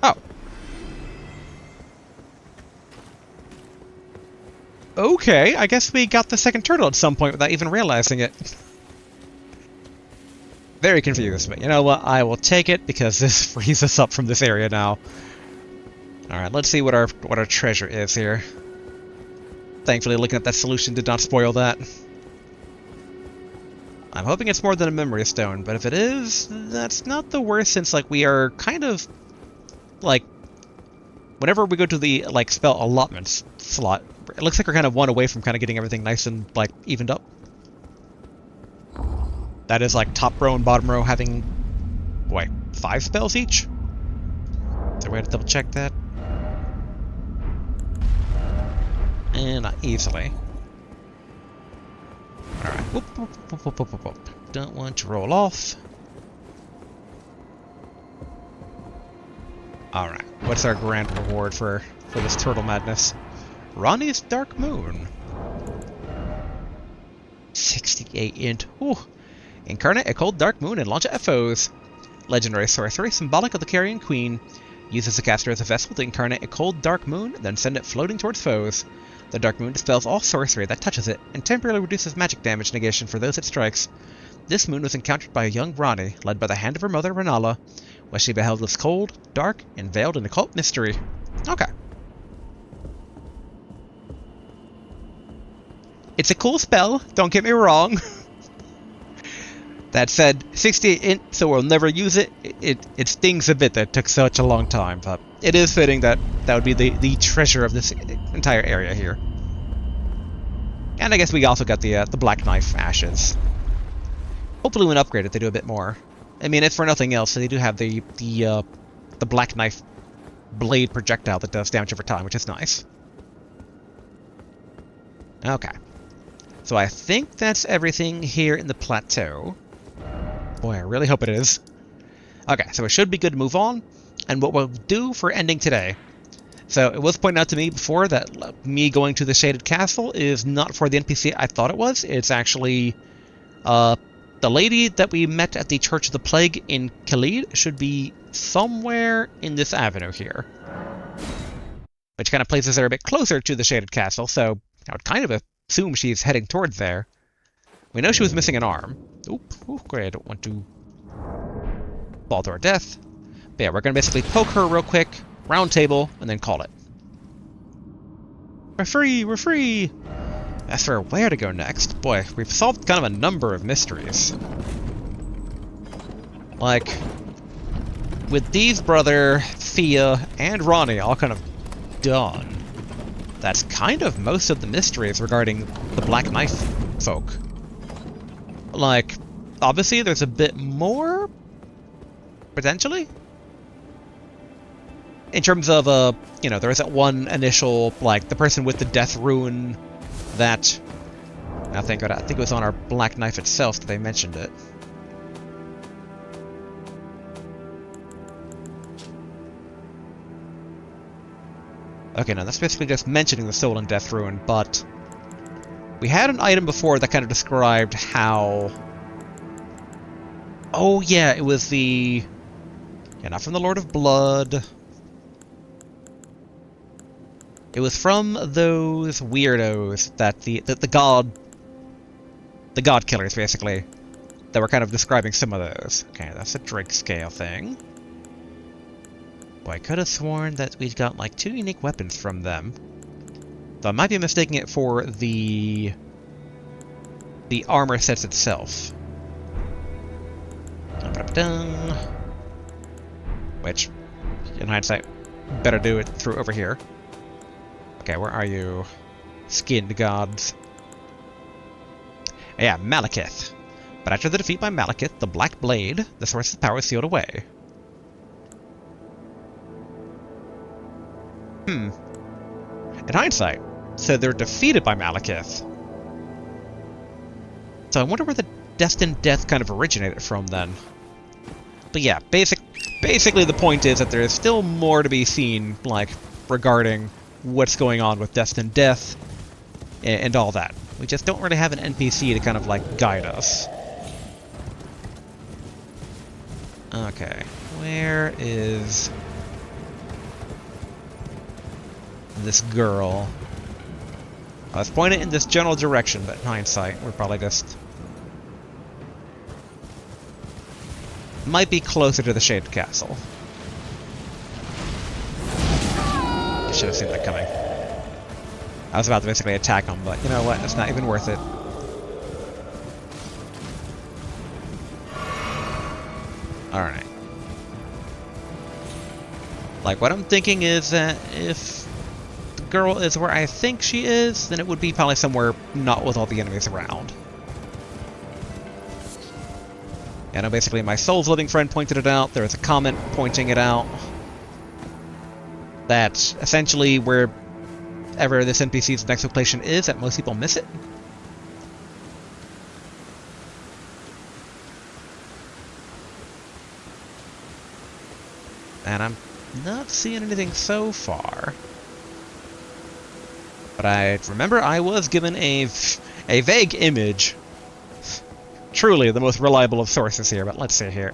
oh! Okay, I guess we got the second turtle at some point without even realizing it. Very confused, but you know what? I will take it because this frees us up from this area now. Alright, let's see what our treasure is here. Thankfully, looking at that solution did not spoil that. I'm hoping it's more than a memory stone, but if it is, that's not the worst since, like, we are kind of, like, whenever we go to the, like, spell allotments slot, it looks like we're kind of one away from kind of getting everything nice and, like, evened up. That is, like, top row and bottom row having, wait, 5 spells each? Is there a way to double check that? And not easily. Alright. Whoop, whoop, whoop, whoop, whoop, whoop. Don't want to roll off. Alright. What's our grand reward for this turtle madness? Ranni's Dark Moon. 68 int. Ooh. Incarnate a cold dark moon and launch it at foes. Legendary sorcery, symbolic of the Carrion Queen. Uses the caster as a vessel to incarnate a cold dark moon, then send it floating towards foes. The dark moon dispels all sorcery that touches it, and temporarily reduces magic damage negation for those it strikes. This moon was encountered by a young Ranni, led by the hand of her mother Rennala, what she beheld was cold, dark, and veiled in occult mystery. Okay. It's a cool spell, don't get me wrong. That said, 68 int, so we'll never use it. It stings a bit that it took such a long time, but it is fitting that that would be the treasure of this entire area here. And I guess we also got the Black Knife Ashes. Hopefully when upgraded they do a bit more. I mean, if for nothing else, they do have the Black Knife blade projectile that does damage over time, which is nice. Okay. So I think that's everything here in the plateau. Boy, I really hope it is. Okay, so it should be good to move on. And what we'll do for ending today. So it was pointed out to me before that me going to the Shaded Castle is not for the NPC I thought it was. It's actually the lady that we met at the Church of the Plague in Khalid should be somewhere in this avenue here. Which kind of places her a bit closer to the Shaded Castle, so I would kind of assume she's heading towards there. We know she was missing an arm. Oop, great, I don't want to fall to our death. But yeah, we're going to basically poke her real quick, round table, and then call it. We're free, we're free! As for where to go next, boy, we've solved kind of a number of mysteries. Like, with Dee's brother, Thea, and Ranni all kind of done, that's kind of most of the mysteries regarding the Black Knife folk. Like, obviously there's a bit more, potentially? In terms of, you know, there was that one initial, like, the person with the death rune that, I think it was on our Black Knife itself that they mentioned it. Okay, now that's basically just mentioning the Soul and Death Rune, but we had an item before that kind of described how... oh yeah, it was the... yeah, not from the Lord of Blood. It was from those weirdos that the god killers, basically, that were kind of describing some of those. Okay, that's a drink scale thing. Boy, I could have sworn that we'd got like 2 unique weapons from them. Though I might be mistaking it for the armor sets itself. Which, in hindsight, better do it through over here. Okay, where are you? Skinned gods. Yeah, Malekith. But after the defeat by Malekith, the Black Blade, the source of power is sealed away. In hindsight, so they're defeated by Malekith. So I wonder where the Destined Death kind of originated from then. But yeah, basically the point is that there is still more to be seen, like, regarding what's going on with Destined Death and all that. We just don't really have an NPC to kind of, like, guide us. Okay, where is this girl? Let's point it in this general direction, but in hindsight, we're probably just... might be closer to the Shaded Castle. I should have seen that coming. I was about to basically attack him, but you know what? It's not even worth it. Alright. Like, what I'm thinking is that if the girl is where I think she is, then it would be probably somewhere not with all the enemies around. I know basically my Soul's Living friend pointed it out. There was a comment pointing it out. That essentially wherever this NPC's next location is, that most people miss it. And I'm not seeing anything so far. But I remember I was given a vague image. Truly the most reliable of sources here, but let's see here.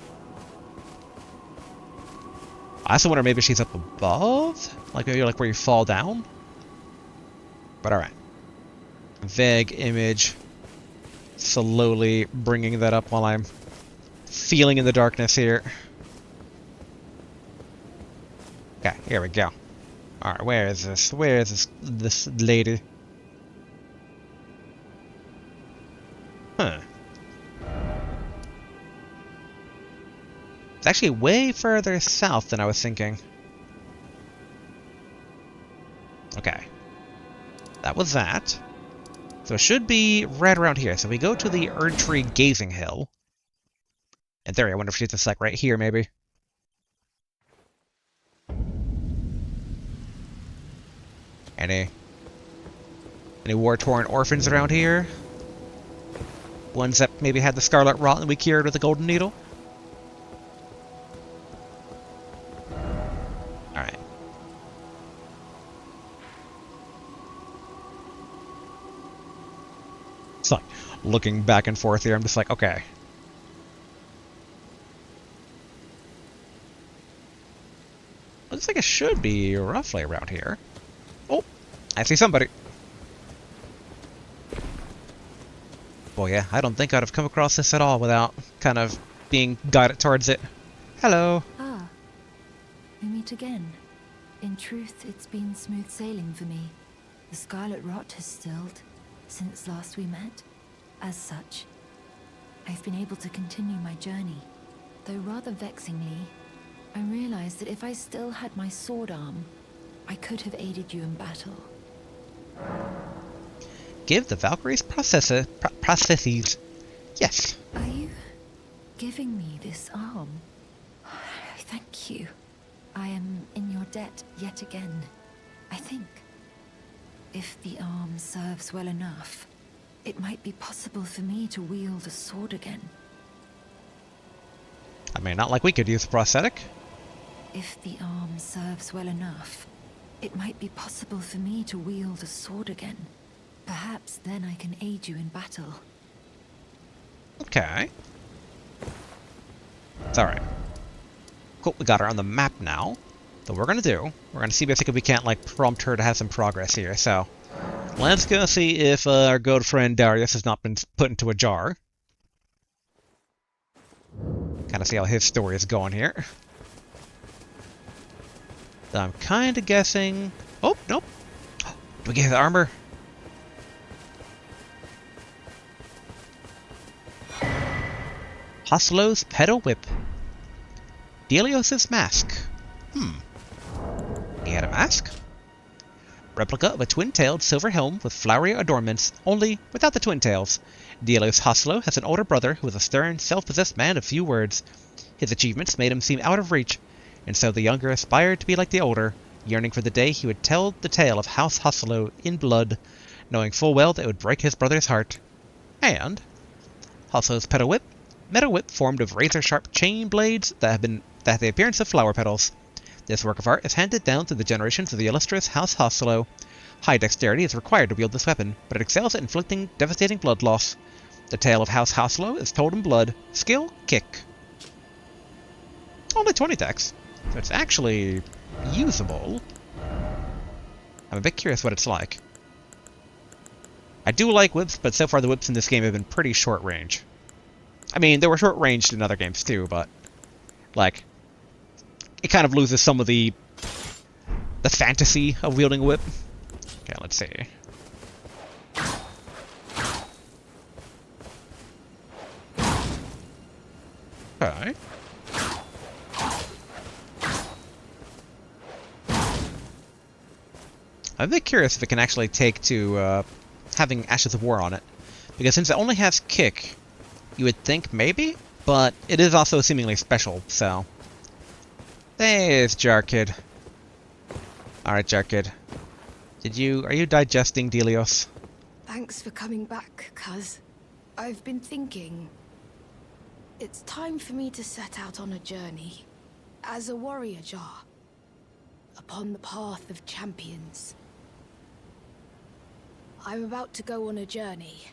I also wonder maybe she's up above? Like maybe like where you fall down? But alright. Vague image. Slowly bringing that up while I'm feeling in the darkness here. Okay, here we go. Alright, where is this? Where is this lady? Huh. It's actually way further south than I was thinking. Okay. That was that. So it should be right around here. So we go to the Erdtree Gazing Hill. In theory, I wonder if she's just like right here, maybe. Any war-torn orphans around here? Ones that maybe had the scarlet rot and we cured with a golden needle? Alright. It's like looking back and forth here, I'm just like, okay. Looks like it should be roughly around here. Oh, I see somebody. Well, yeah, I don't think I'd have come across this at all without kind of being guided towards it. Hello. Ah, we meet again. In truth, it's been smooth sailing for me. The scarlet rot has stilled since last we met. As such, I've been able to continue my journey. Though rather vexingly, I realized that if I still had my sword arm, I could have aided you in battle. Give the Valkyries processes. Yes. Are you giving me this arm? Thank you. I am in your debt yet again. I think if the arm serves well enough, it might be possible for me to wield a sword again. I mean, not like we could use a prosthetic. If the arm serves well enough, it might be possible for me to wield a sword again. Perhaps then I can aid you in battle. Okay. It's alright. Cool, we got her on the map now. So we're gonna do, we're gonna see basically if we can't like prompt her to have some progress here. So let's go see if our good friend Darius has not been put into a jar. Kind of see how his story is going here. So I'm kind of guessing. Oh nope. Do we get the armor? Hoslo's pedal whip. Delios's mask. He had a mask? Replica of a twin-tailed silver helm with flowery adornments, only without the twin tails. Delios Hoslo has an older brother who is a stern, self-possessed man of few words. His achievements made him seem out of reach, and so the younger aspired to be like the older, yearning for the day he would tell the tale of House Hoslo in blood, knowing full well that it would break his brother's heart. And Hoslo's pedal whip, metal whip formed of razor-sharp chain blades that have the appearance of flower petals. This work of art is handed down through the generations of the illustrious House Hoslo. High dexterity is required to wield this weapon, but it excels at inflicting devastating blood loss. The tale of House Hoslo is told in blood. Skill, kick. Only 20 dex, so it's actually usable. I'm a bit curious what it's like. I do like whips, but so far the whips in this game have been pretty short range. I mean, they were short ranged in other games too, but like, it kind of loses some of the fantasy of wielding a whip. Okay, let's see. Okay. I'm a bit curious if it can actually take to having Ashes of War on it. Because since it only has kick, you would think maybe, but it is also seemingly special, so. There's Jarkid. Alright, Jarkid. Are you digesting Delios? Thanks for coming back, cuz. I've been thinking. It's time for me to set out on a journey. As a warrior jar. Upon the path of champions. I'm about to go on a journey.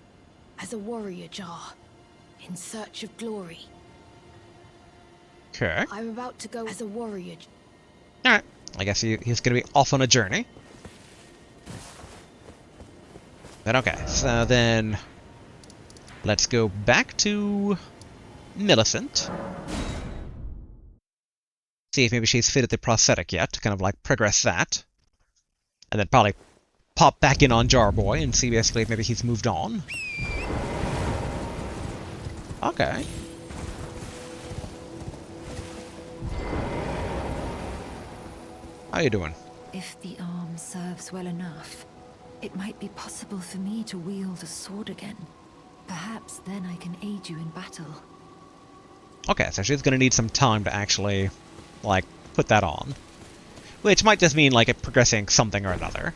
As a warrior jar. In search of glory. Okay. I'm about to go as a warrior. Alright. I guess he's gonna be off on a journey. But okay, so then let's go back to Millicent. See if maybe she's fitted the prosthetic yet, to kind of like progress that. And then probably pop back in on Jarboy and see basically if maybe he's moved on. Okay. How you doing? If the arm serves well enough, it might be possible for me to wield a sword again. Perhaps then I can aid you in battle. Okay, so she's gonna need some time to actually, like, put that on. Which might just mean, like, it progressing something or another.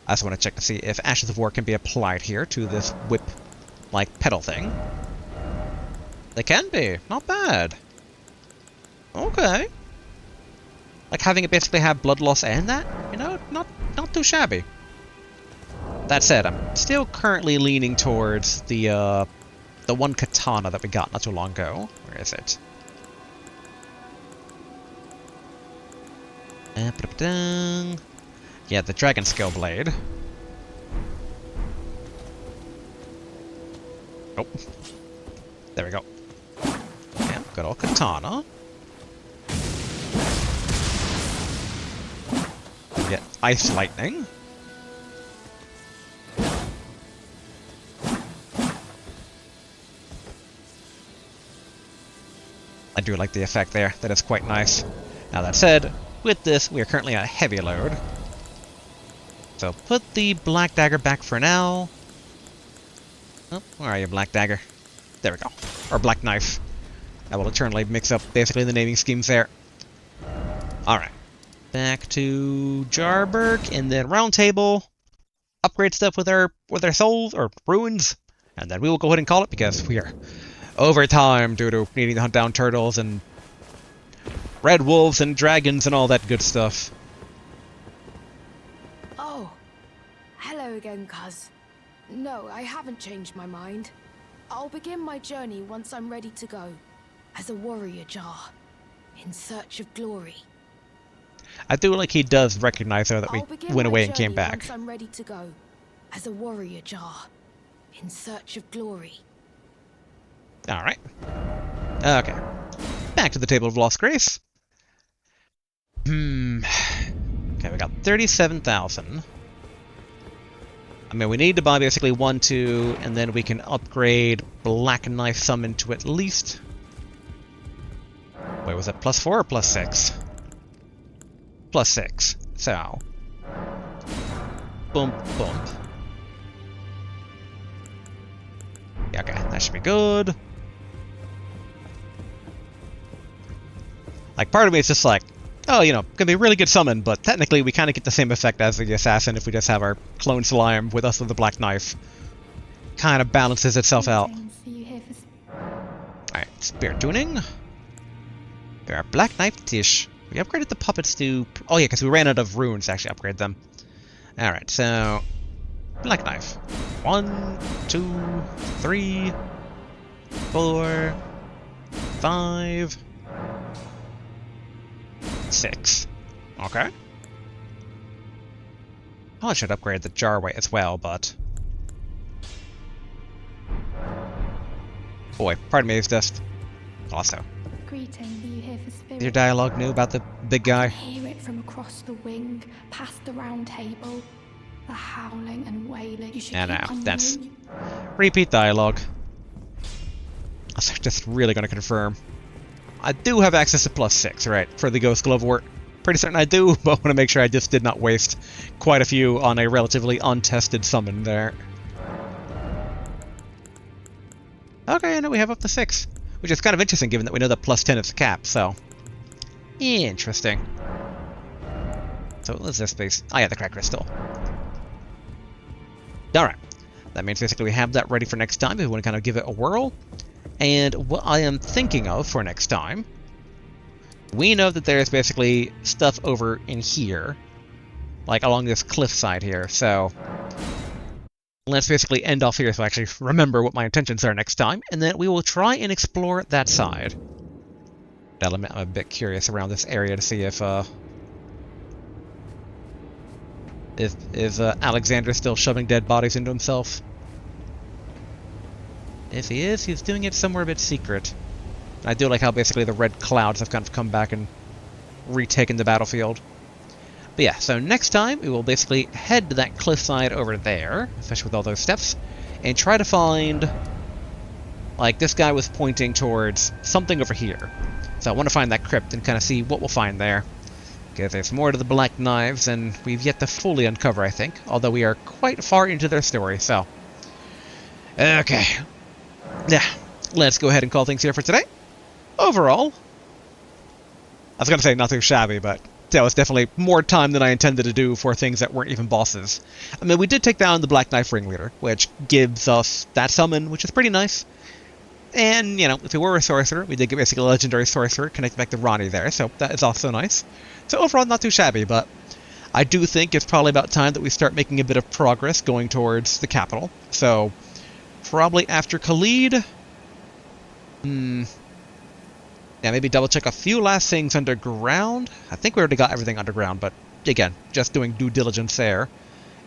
I just want to check to see if Ashes of War can be applied here to this whip, like, pedal thing. They can be. Not bad. Okay. Like, having it basically have blood loss and that, you know, not too shabby. That said, I'm still currently leaning towards the one katana that we got not too long ago. Where is it? Yeah, the Dragon Scale Blade. Oh. There we go. Yeah, good old katana. We get Ice Lightning. I do like the effect there. That is quite nice. Now that said, with this, we are currently at a heavy load. So put the Black Dagger back for now. Oh, where are you, Black Dagger? There we go. Or Black Knife. I will eternally mix up basically the naming schemes there. Alright. Back to Jarberg, and then Round Table. Upgrade stuff with our souls, or ruins. And then we will go ahead and call it, because we are over time due to needing to hunt down turtles and red wolves and dragons and all that good stuff. Oh. Hello again, cuz. No, I haven't changed my mind. I'll begin my journey once I'm ready to go. As a warrior jar. in search of glory. I do like he does recognize, though, that we I'll begin went my away and came journey back. once I'm ready to go, as a warrior jar, in search of glory. Alright. Okay. Back to the Table of Lost Grace. Okay, we got 37,000. I mean, we need to buy basically 1, 2, and then we can upgrade Black Knife Summon to at least... Wait, was it +4 or +6? +6. So... Boom, boom. Yeah, okay, that should be good. Like, part of me is just like, oh, you know, gonna be a really good summon, but technically we kind of get the same effect as the assassin if we just have our clone Slime with us with the Black Knife. Kind of balances itself out. Alright, Spirit Tuning. There are Black Knife Tish. We upgraded the puppets to... Oh yeah, because we ran out of runes to actually upgrade them. Alright, so... Black Knife. 1, 2, 3, 4, 5... 6. Okay. Oh, I should upgrade the jar weight as well, but... Boy, pardon me, it's just... Also. Greeting, are you here for spirit? Your dialogue new about the big guy? I can hear it from across the wing, past the round table. The howling and wailing. You should Yeah, keep no, on that's... moving. Repeat dialogue. I was just really going to confirm. I do have access to +6, right, for the Ghost Glove Wart. Pretty certain I do, but I want to make sure I just did not waste quite a few on a relatively untested summon there. Okay, I know we have up to 6, which is kind of interesting given that we know that +10 is the cap, so... Interesting. So, what's this space? Oh yeah, the cracked crystal. Alright. That means basically we have that ready for next time if we want to kind of give it a whirl. And what I am thinking of for next time... We know that there's basically stuff over in here. Like along this cliffside here, so... Let's basically end off here so I actually remember what my intentions are next time, and then we will try and explore that side. I'm a bit curious around this area to see if Alexander's still shoving dead bodies into himself. If he is, he's doing it somewhere a bit secret. I do like how basically the red clouds have kind of come back and retaken the battlefield. But yeah, so next time we will basically head to that cliffside over there, especially with all those steps, and try to find... Like, this guy was pointing towards something over here. So I want to find that crypt and kind of see what we'll find there. Because there's more to the Black Knives, and we've yet to fully uncover, I think. Although we are quite far into their story, so... Okay. Yeah, let's go ahead and call things here for today. Overall... I was going to say not too shabby, but... That was definitely more time than I intended to do for things that weren't even bosses. I mean, we did take down the Black Knife Ringleader, which gives us that summon, which is pretty nice. And, you know, if we were a sorcerer, we did get basically a legendary sorcerer connected back to Ranni there, so that is also nice. So overall, not too shabby, but I do think it's probably about time that we start making a bit of progress going towards the capital. So, probably after Khalid... Yeah, maybe double check a few last things underground. I think we already got everything underground, but again, just doing due diligence there.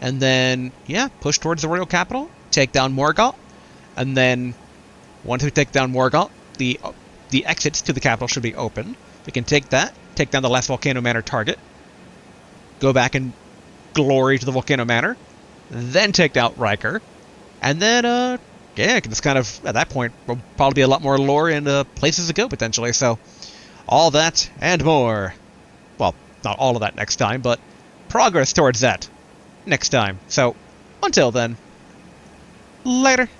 And then, yeah, push towards the royal capital, take down Morgoth, and then once we take down Morgoth, the exits to the capital should be open. We can take that, take down the last Volcano Manor target, go back and glory to the Volcano Manor, then take out Riker, and then, yeah, it's kind of, at that point, will probably be a lot more lore and places to go, potentially. So, all that and more. Well, not all of that next time, but progress towards that next time. So, until then, later.